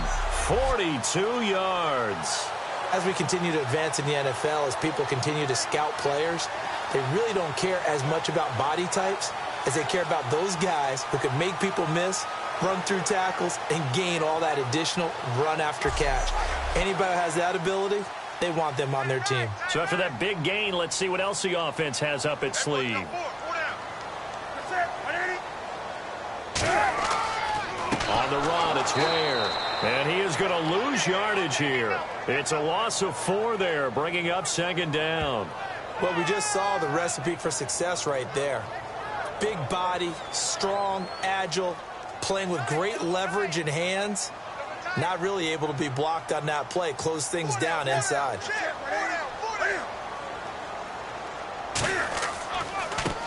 42 yards.
As we continue to advance in the NFL, as people continue to scout players, they really don't care as much about body types as they care about those guys who can make people miss, run through tackles, and gain all that additional run after catch. Anybody who has that ability, they want them on their team.
So after that big gain, let's see what else the offense has up its sleeve. On the run, it's Ware. And he is going to lose yardage here. It's a loss of 4 there, bringing up 2nd down.
Well, we just saw the recipe for success right there. Big body, strong, agile, playing with great leverage in hands. Not really able to be blocked on that play. Close things down inside.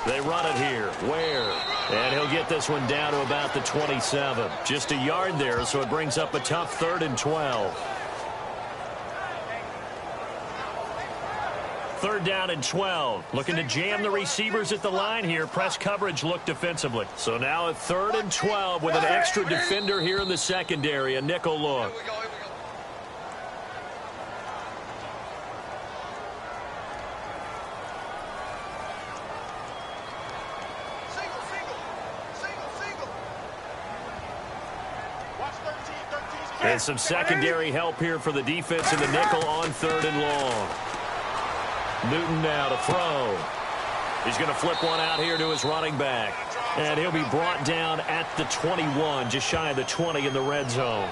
They run it here. Ware. And he'll get this one down to about the 27. Just a yard there, so it brings up a tough 3rd and 12. 3rd down and 12. Looking to jam the receivers at the line here. Press coverage look defensively. So now a 3rd and 12 with an extra defender here in the secondary. A nickel look. And some secondary help here for the defense in the nickel on 3rd and long. Newton now to throw. He's going to flip one out here to his running back. And he'll be brought down at the 21, just shy of the 20 in the red zone.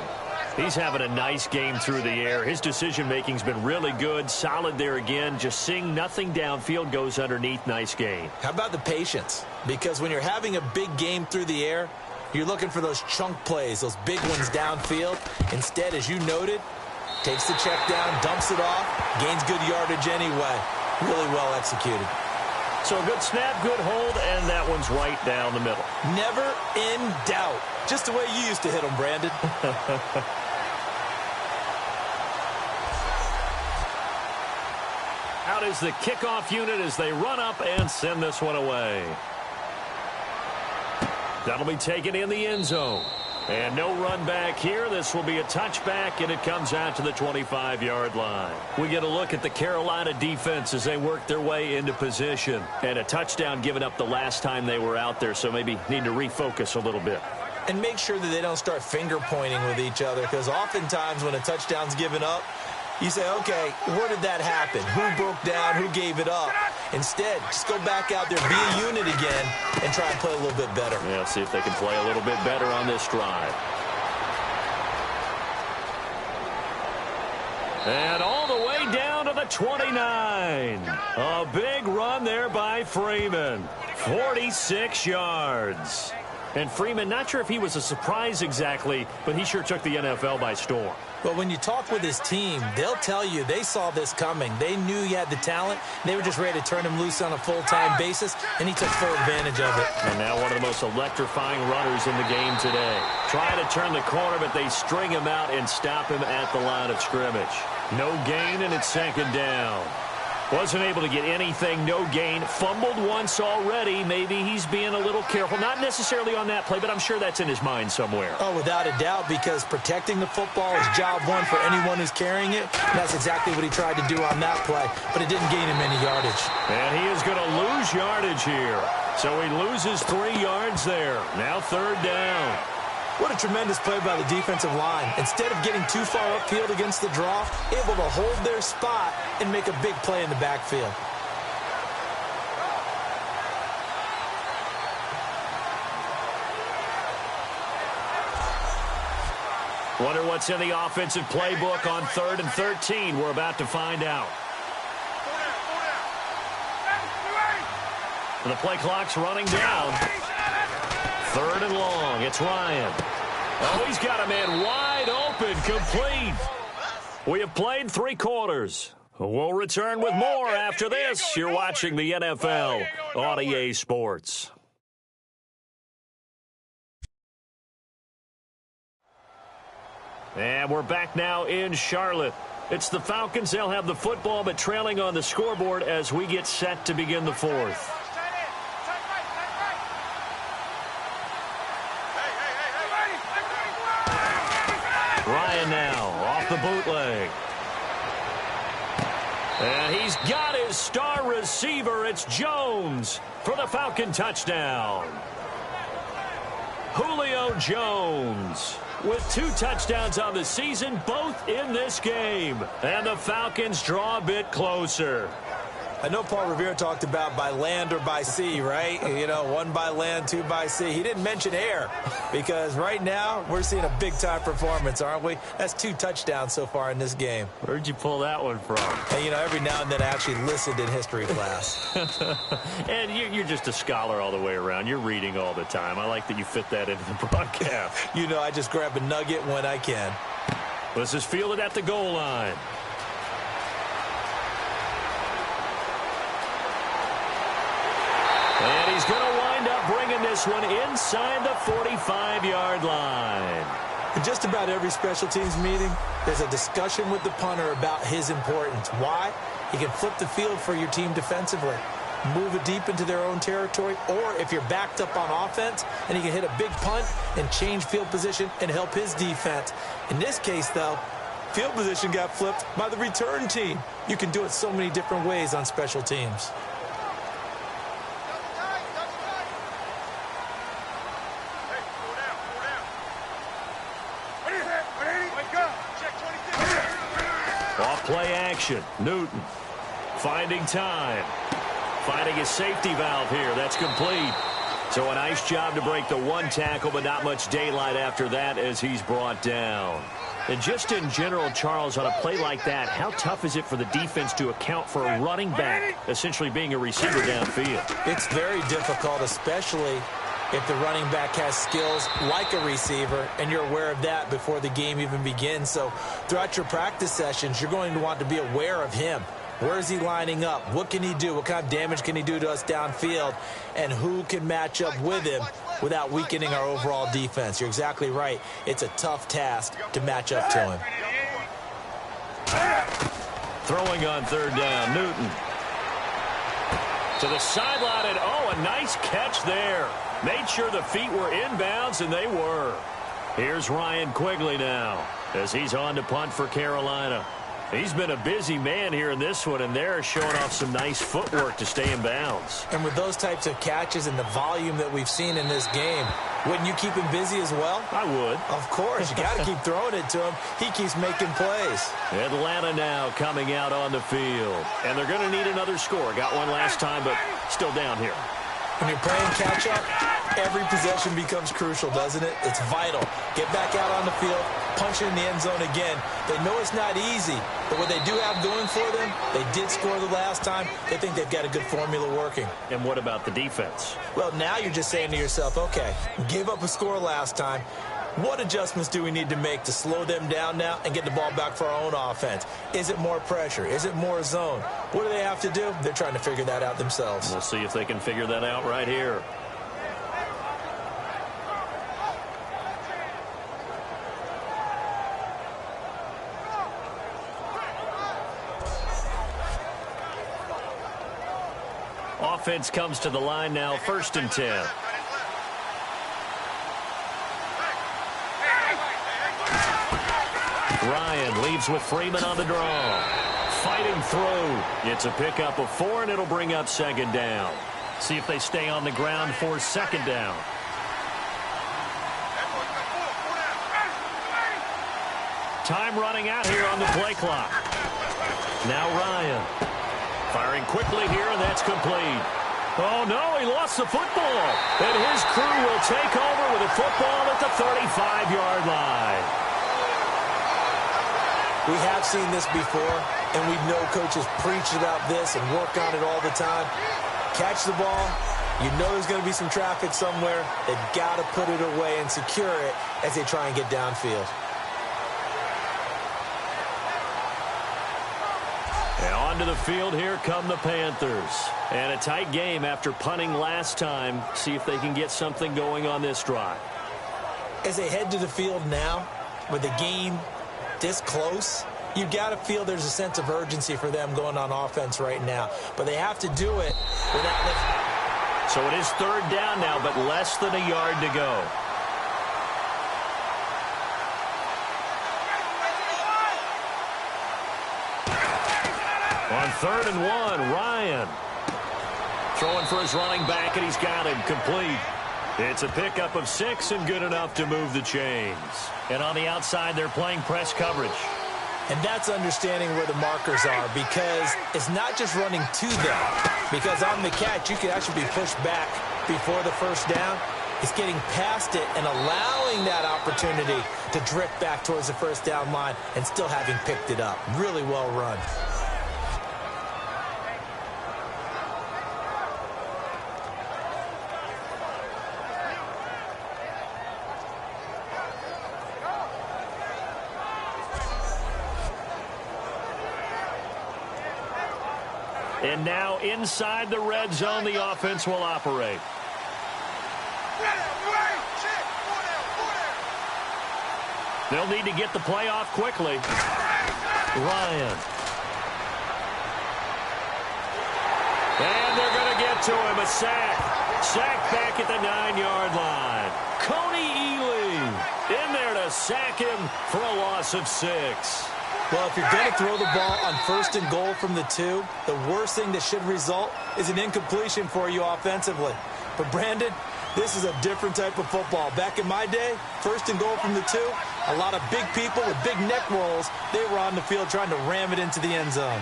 He's having a nice game through the air. His decision-making's been really good. Solid there again. Just seeing nothing downfield, goes underneath. Nice game.
How about the patience? Because when you're having a big game through the air, you're looking for those chunk plays, those big ones downfield. Instead, as you noted, takes the check down, dumps it off, gains good yardage anyway. Really well executed.
So a good snap, good hold, and that one's right down the middle.
Never in doubt. Just the way you used to hit them, Brandon.
Out is the kickoff unit as they run up and send this one away. That'll be taken in the end zone. And no run back here. This will be a touchback, and it comes out to the 25-yard line. We get a look at the Carolina defense as they work their way into position. And a touchdown given up the last time they were out there, so maybe need to refocus a little bit.
And make sure that they don't start finger-pointing with each other, because oftentimes when a touchdown's given up, you say, okay, where did that happen? Who broke down? Who gave it up? Instead, just go back out there, be a unit again, and try and play a little bit better.
Yeah, see if they can play a little bit better on this drive. And all the way down to the 29. A big run there by Freeman. 46 yards. And Freeman, not sure if he was a surprise exactly, but he sure took the NFL by storm.
But when you talk with his team, they'll tell you they saw this coming. They knew he had the talent. They were just ready to turn him loose on a full-time basis, and he took full advantage of it.
And now one of the most electrifying runners in the game today. Trying to turn the corner, but they string him out and stop him at the line of scrimmage. No gain, and it's 2nd down. Wasn't able to get anything, no gain. Fumbled once already. Maybe he's being a little careful. Not necessarily on that play, but I'm sure that's in his mind somewhere.
Oh, without a doubt, because protecting the football is job one for anyone who's carrying it. And that's exactly what he tried to do on that play, but it didn't gain him any yardage.
And he is going to lose yardage here. So he loses 3 yards there. Now 3rd down.
What a tremendous play by the defensive line. Instead of getting too far upfield against the draw, able to hold their spot and make a big play in the backfield.
Wonder what's in the offensive playbook on 3rd and 13. We're about to find out. The play clock's running down. 3rd and long. It's Ryan. Oh, he's got a man wide open, complete. We have played 3 quarters. We'll return with more after this. You're watching the NFL on EA Sports. And we're back now in Charlotte. It's the Falcons. They'll have the football, but trailing on the scoreboard as we get set to begin the 4th. Ryan now off the bootleg. And he's got his star receiver. It's Jones for the Falcon touchdown. Julio Jones with 2 touchdowns on the season, both in this game. And the Falcons draw a bit closer.
I know Paul Revere talked about by land or by sea, right? You know, 1 by land, 2 by sea. He didn't mention air because right now we're seeing a big-time performance, aren't we? That's 2 touchdowns so far in this game.
Where'd you pull that one from?
And, you know, every now and then I actually listened in history class.
And you're just a scholar all the way around. You're reading all the time. I like that you fit that into the broadcast.
You know, I just grab a nugget when I can.
This is fielded at the goal line. And he's going to wind up bringing this one inside the 45-yard line.
In just about every special teams meeting, there's a discussion with the punter about his importance. Why? He can flip the field for your team defensively, move it deep into their own territory, or if you're backed up on offense, and he can hit a big punt and change field position and help his defense. In this case, though, field position got flipped by the return team. You can do it so many different ways on special teams.
Play action. Newton finding time. Finding his safety valve here. That's complete. So a nice job to break the 1 tackle, but not much daylight after that as he's brought down. And just in general, Charles, on a play like that, how tough is it for the defense to account for a running back essentially being a receiver downfield?
It's very difficult, especially if the running back has skills like a receiver, and you're aware of that before the game even begins. So throughout your practice sessions, you're going to want to be aware of him. Where is he lining up? What can he do? What kind of damage can he do to us downfield? And who can match up with him without weakening our overall defense? You're exactly right. It's a tough task to match up to him.
Throwing on 3rd down, Newton. To the sideline, and oh, a nice catch there. Made sure the feet were inbounds, and they were. Here's Ryan Quigley now as he's on to punt for Carolina. He's been a busy man here in this one, and they're showing off some nice footwork to stay in bounds.
And with those types of catches and the volume that we've seen in this game, wouldn't you keep him busy as well?
I would.
Of course. You got to keep throwing it to him. He keeps making plays.
Atlanta now coming out on the field. And they're going to need another score. Got one last time, but still down here.
When you're playing catch-up, every possession becomes crucial, doesn't it? It's vital. Get back out on the field, punch it in the end zone again. They know it's not easy, but what they do have going for them, they did score the last time. They think they've got a good formula working.
And what about the defense?
Well, now you're just saying to yourself, okay, gave up a score last time. What adjustments do we need to make to slow them down now and get the ball back for our own offense? Is it more pressure? Is it more zone? What do they have to do? They're trying to figure that out themselves.
We'll see if they can figure that out right here. Offense comes to the line now, 1st and 10. Ryan leaves with Freeman on the draw. Fighting through. It's a pickup of 4, and it'll bring up 2nd down. See if they stay on the ground for 2nd down. Time running out here on the play clock. Now Ryan. Firing quickly here, and that's complete. Oh, no, he lost the football. And his crew will take over with a football at the 35-yard line.
We have seen this before, and we know coaches preach about this and work on it all the time. Catch the ball. You know there's going to be some traffic somewhere. They've got to put it away and secure it as they try and get downfield.
And onto the field, here come the Panthers. And a tight game after punting last time. See if they can get something going on this drive.
As they head to the field now, with the game this close, you got to feel there's a sense of urgency for them going on offense right now. But they have to do it without...
So it is third down now, but less than a yard to go. On 3rd and 1, Ryan. Throwing for his running back, and he's got him complete. It's a pickup of 6 and good enough to move the chains. And on the outside, they're playing press coverage.
And that's understanding where the markers are, because it's not just running to them. Because on the catch, you can actually be pushed back before the first down. It's getting past it and allowing that opportunity to drift back towards the first down line and still having picked it up. Really well run.
And now inside the red zone, the offense will operate. They'll need to get the play off quickly. Ryan. And they're going to get to him. A sack. Sack back at the 9-yard line. Coney Ely in there to sack him for a loss of 6.
Well, if you're going to throw the ball on 1st and goal from the 2, the worst thing that should result is an incompletion for you offensively. But, Brandon, this is a different type of football. Back in my day, 1st and goal from the 2, a lot of big people with big neck rolls, they were on the field trying to ram it into the end zone.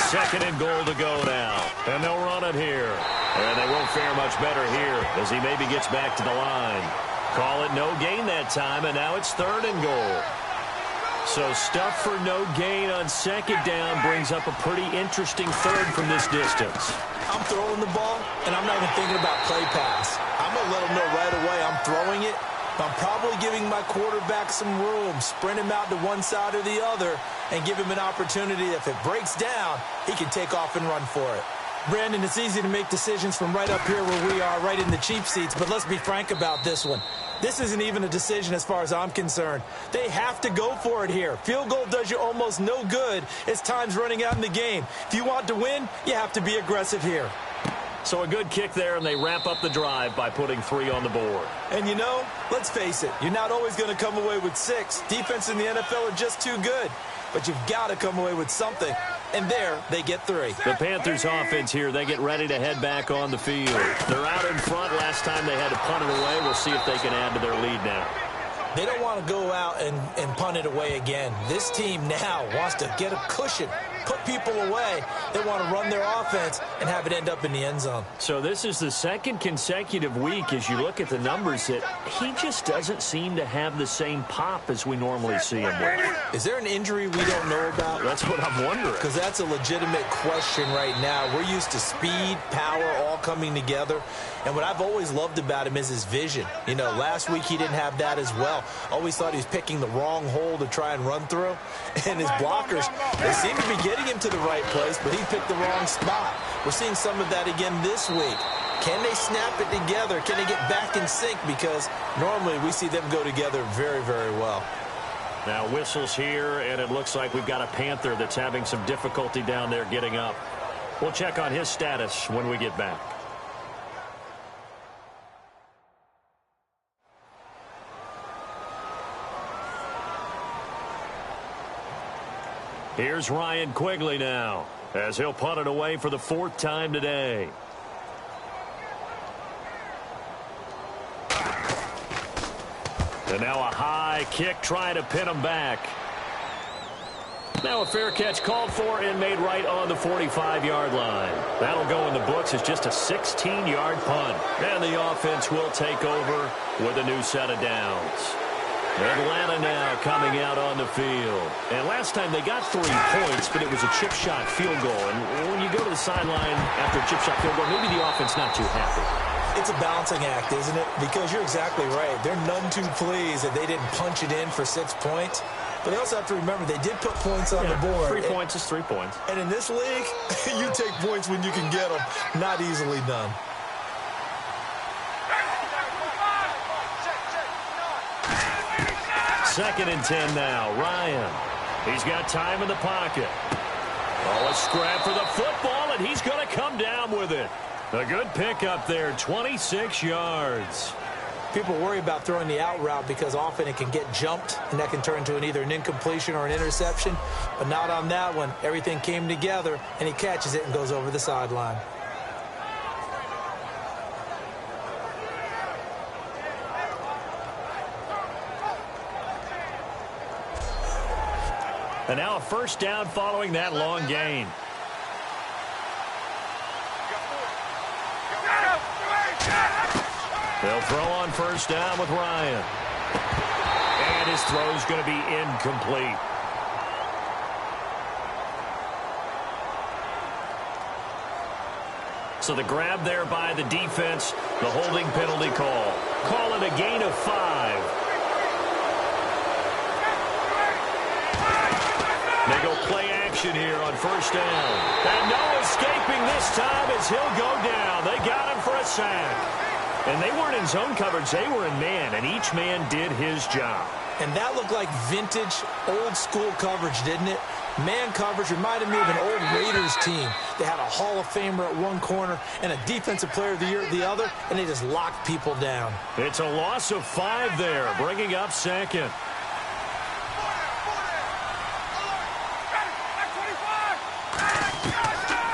2nd and goal to go now. And they'll run it here. And they won't fare much better here as he maybe gets back to the line. Call it no gain that time, and now it's 3rd and goal. So stuff for no gain on 2nd down brings up a pretty interesting 3rd from this distance.
I'm throwing the ball, and I'm not even thinking about play pass. I'm going to let them know right away I'm throwing it. I'm probably giving my quarterback some room, sprint him out to one side or the other, and give him an opportunity. If it breaks down, he can take off and run for it. Brandon, it's easy to make decisions from right up here where we are, right in the cheap seats, but let's be frank about this one. This isn't even a decision as far as I'm concerned. They have to go for it here. Field goal does you almost no good as time's running out in the game. If you want to win, you have to be aggressive here.
So a good kick there, and they wrap up the drive by putting 3 on the board.
And you know, let's face it, you're not always going to come away with 6. Defense in the NFL are just too good. But you've got to come away with something. And there, they get 3.
The Panthers offense here, they get ready to head back on the field. They're out in front. Last time they had to punt it away. We'll see if they can add to their lead now.
They don't want to go out and punt it away again. This team now wants to get a cushion, put people away. They want to run their offense and have it end up in the end zone.
So this is the 2nd consecutive week, as you look at the numbers, that he just doesn't seem to have the same pop as we normally see him with.
Is there an injury we don't know about?
That's what I'm wondering.
Because that's a legitimate question right now. We're used to speed, power, all coming together. And what I've always loved about him is his vision. You know, last week he didn't have that as well. Always thought he was picking the wrong hole to try and run through. And his blockers, they seem to be getting him to the right place, but he picked the wrong spot. We're seeing some of that again this week. Can they snap it together? Can they get back in sync? Because normally we see them go together very, very well.
Now whistles here, and it looks like we've got a Panther that's having some difficulty down there getting up. We'll check on his status when we get back. Here's Ryan Quigley now, as he'll punt it away for the 4th time today. And now a high kick trying to pin him back. Now a fair catch called for and made right on the 45-yard line. That'll go in the books as just a 16-yard punt. And the offense will take over with a new set of downs. Atlanta now coming out on the field. And last time they got 3 points, but it was a chip shot field goal. And when you go to the sideline after a chip shot field goal, maybe the offense not too happy.
It's a balancing act, isn't it? Because you're exactly right. They're none too pleased that they didn't punch it in for 6 points. But they also have to remember they did put points on the board.
3 points is 3 points.
And in this league, you take points when you can get them. Not easily done.
Second and 10 now. Ryan. He's got time in the pocket. Oh, a scrap for the football, and he's going to come down with it. A good pickup there, 26 yards.
People worry about throwing the out route because often it can get jumped, and that can turn into either an incompletion or an interception. But not on that one. Everything came together, and he catches it and goes over the sideline.
And now a first down following that long gain. They'll throw on first down with Ryan. And his throw's going to be incomplete. So the grab there by the defense, the holding penalty call. Call it a gain of 5. They go play action here on first down. And no escaping this time as he'll go down. They got him for a sack. And they weren't in zone coverage. They were in man, and each man did his job.
And that looked like vintage, old-school coverage, didn't it? Man coverage reminded me of an old Raiders team. They had a Hall of Famer at one corner and a Defensive Player of the Year at the other, and they just locked people down.
It's a loss of 5 there, bringing up second.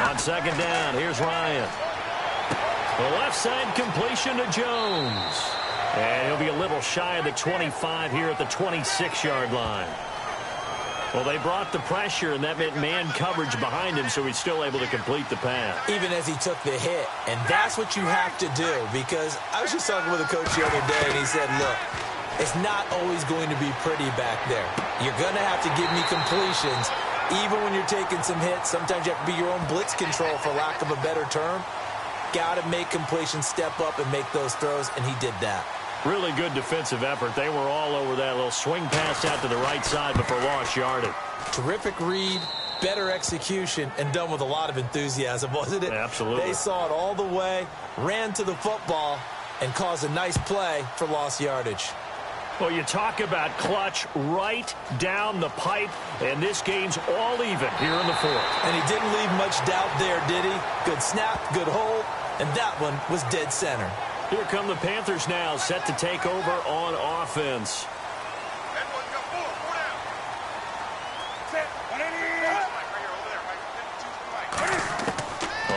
On second down, here's Ryan. The left side completion to Jones. And he'll be a little shy of the 25 here at the 26-yard line. Well, they brought the pressure, and that meant man coverage behind him, so he's still able to complete the pass.
Even as he took the hit. And that's what you have to do, because I was just talking with a coach the other day, and he said, look, it's not always going to be pretty back there. You're going to have to give me completions. Even when you're taking some hits, sometimes you have to be your own blitz control, for lack of a better term. Got to make completions, step up, and make those throws, and he did that.
Really good defensive effort. They were all over that little swing pass out to the right side, but for lost yardage.
Terrific read, better execution, and done with a lot of enthusiasm, wasn't it?
Absolutely.
They saw it all the way, ran to the football, and caused a nice play for lost yardage.
Well, you talk about clutch right down the pipe, and this game's all even here in the fourth.
And he didn't leave much doubt there, did he? Good snap, good hold, and that one was dead center.
Here come the Panthers now, set to take over on offense.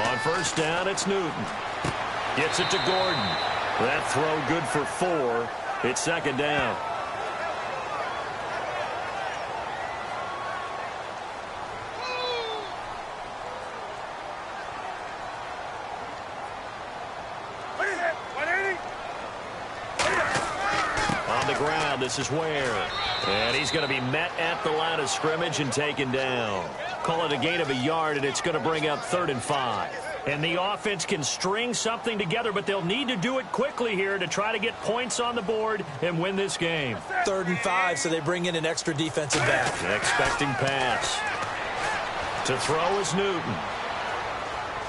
On first down, it's Newton. Gets it to Gordon. That throw good for 4. It's second down. On the ground, this is Ware. And he's going to be met at the line of scrimmage and taken down. Call it a gain of a yard, and it's going to bring up 3rd and 5. And the offense can string something together, but they'll need to do it quickly here to try to get points on the board and win this game.
3rd and 5, so they bring in an extra defensive back.
Expecting pass. To throw is Newton.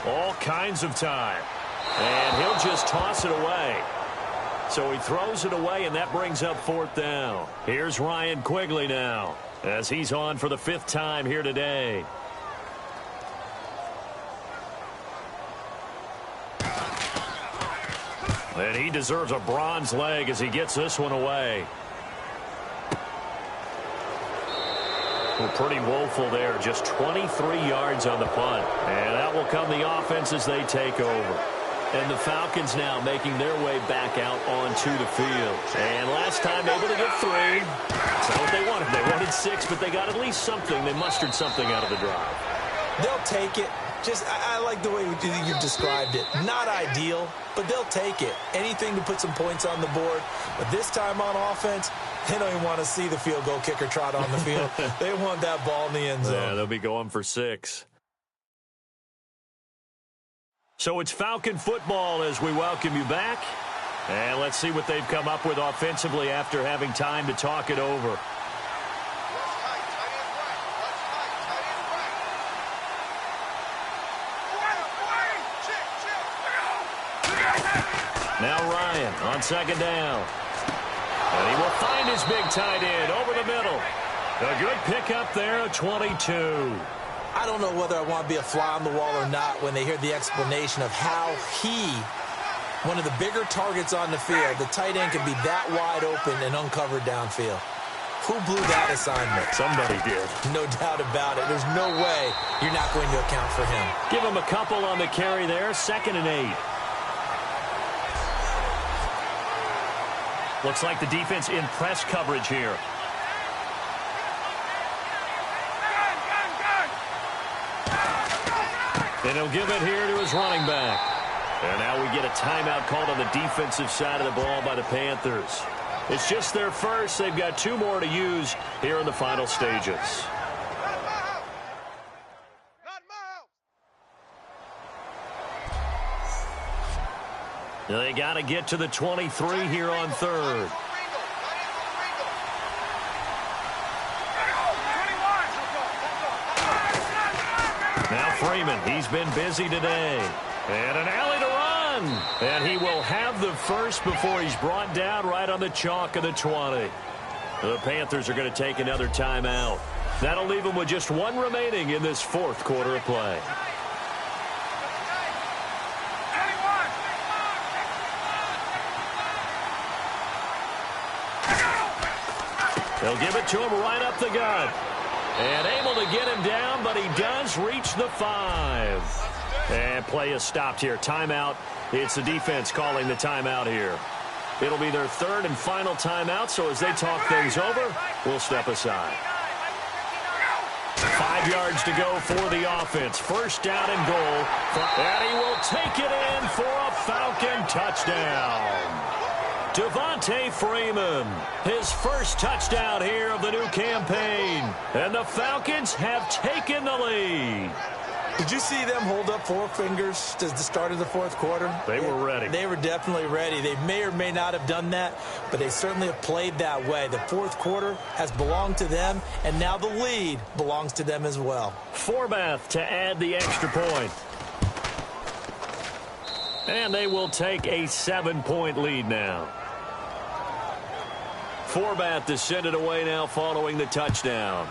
All kinds of time. And he'll just toss it away. So he throws it away, and that brings up 4th down. Here's Ryan Quigley now, as he's on for the 5th time here today. And he deserves a bronze leg as he gets this one away. Well, pretty woeful there. Just 23 yards on the punt. And that will come the offense as they take over. And the Falcons now making their way back out onto the field. And last time able to get 3. That's not what they wanted. They wanted 6, but they got at least something. They mustered something out of the drive.
They'll take it. I like the way you've described it. Not ideal, but they'll take it. Anything to put some points on the board. But this time on offense, they don't even want to see the field goal kicker trot on the field. They want that ball in the end zone.
Yeah, they'll be going for 6. So it's Falcon football as we welcome you back. And let's see what they've come up with offensively after having time to talk it over. Now Ryan on second down. And he will find his big tight end over the middle. A good pickup there at 22.
I don't know whether I want to be a fly on the wall or not when they hear the explanation of how one of the bigger targets on the field, the tight end can be that wide open and uncovered downfield. Who blew that assignment?
Somebody did.
No doubt about it. There's no way you're not going to account for him.
Give him a couple on the carry there. 2nd and 8. Looks like the defense in press coverage here. And he'll give it here to his running back. And now we get a timeout called on the defensive side of the ball by the Panthers. It's just their first. They've got 2 more to use here in the final stages. They got to get to the 23 here on 3rd. Now Freeman, he's been busy today. And an alley to run. And he will have the first before he's brought down right on the chalk of the 20. The Panthers are going to take another timeout. That'll leave them with just 1 remaining in this 4th quarter of play. They'll give it to him right up the gut. And able to get him down, but he does reach the 5. And play is stopped here. Timeout. It's the defense calling the timeout here. It'll be their 3rd and final timeout, so as they talk things over, we'll step aside. 5 yards to go for the offense. 1st down and goal. And he will take it in for a Falcon touchdown. Devontae Freeman, his first touchdown here of the new campaign. And the Falcons have taken the lead.
Did you see them hold up 4 fingers to the start of the 4th quarter?
They were ready.
They were definitely ready. They may or may not have done that, but they certainly have played that way. The 4th quarter has belonged to them, and now the lead belongs to them as well.
Forbath to add the extra point. And they will take a 7-point lead now. Forbath to send it away now following the touchdown.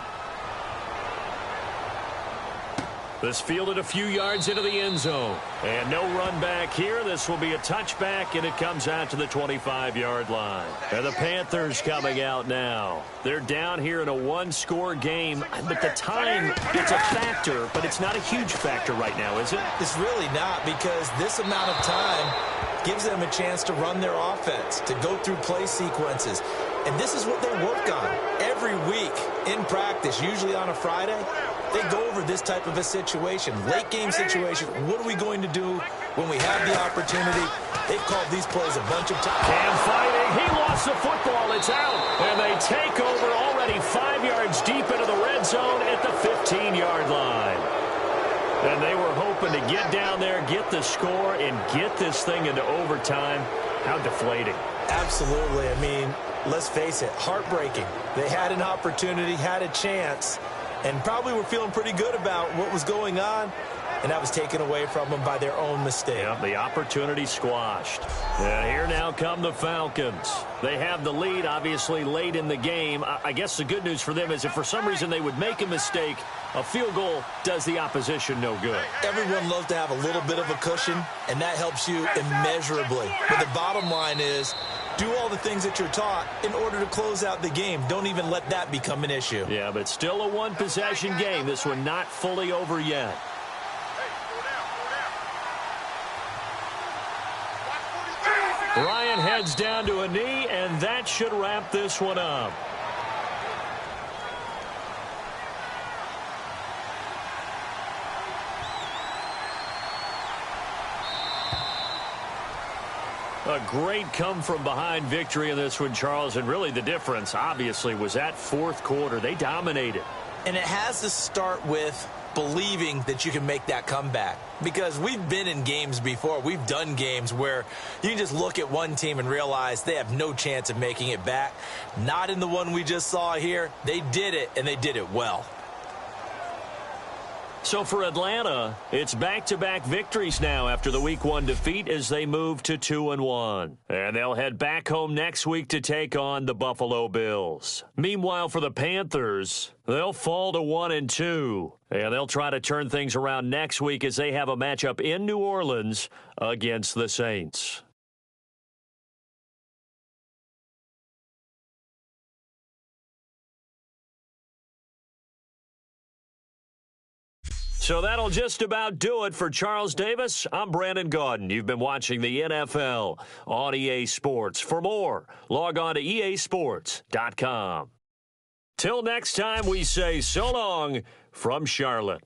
This fielded a few yards into the end zone. And no run back here. This will be a touchback, and it comes out to the 25-yard line. And the Panthers coming out now. They're down here in a 1-score game, but the time, it's a factor, but it's not a huge factor right now, is it?
It's really not, because this amount of time gives them a chance to run their offense, to go through play sequences. And this is what they work on every week in practice, usually on a Friday. They go over this type of a situation, late game situation. What are we going to do when we have the opportunity? They've called these plays a bunch of times.
Cam fighting. He lost the football. It's out. And they take over already 5 yards deep into the red zone at the 15-yard line. And they were hoping to get down there, get the score, and get this thing into overtime. How deflating.
Absolutely. I mean, let's face it, heartbreaking. They had an opportunity, had a chance, and probably were feeling pretty good about what was going on, and that was taken away from them by their own mistake.
Yep, the opportunity squashed. And here now come the Falcons. They have the lead, obviously, late in the game. I guess the good news for them is if for some reason they would make a mistake, a field goal does the opposition no good.
Everyone loves to have a little bit of a cushion, and that helps you immeasurably. But the bottom line is, do all the things that you're taught in order to close out the game. Don't even let that become an issue.
Yeah, but still a one-possession game. This one not fully over yet. Bryant heads down to a knee, and that should wrap this one up. A great come-from-behind victory in this one, Charles, and really the difference, obviously, was that fourth quarter. They dominated.
And it has to start with believing that you can make that comeback. Because we've been in games before. We've done games where you can just look at one team and realize they have no chance of making it back. Not in the one we just saw here. They did it, and they did it well.
So for Atlanta, it's back-to-back victories now after the Week 1 defeat as they move to 2-1. And they'll head back home next week to take on the Buffalo Bills. Meanwhile, for the Panthers, they'll fall to 1-2. And they'll try to turn things around next week as they have a matchup in New Orleans against the Saints. So that'll just about do it for Charles Davis. I'm Brandon Gaudin. You've been watching the NFL on EA Sports. For more, log on to easports.com. Till next time, we say so long from Charlotte.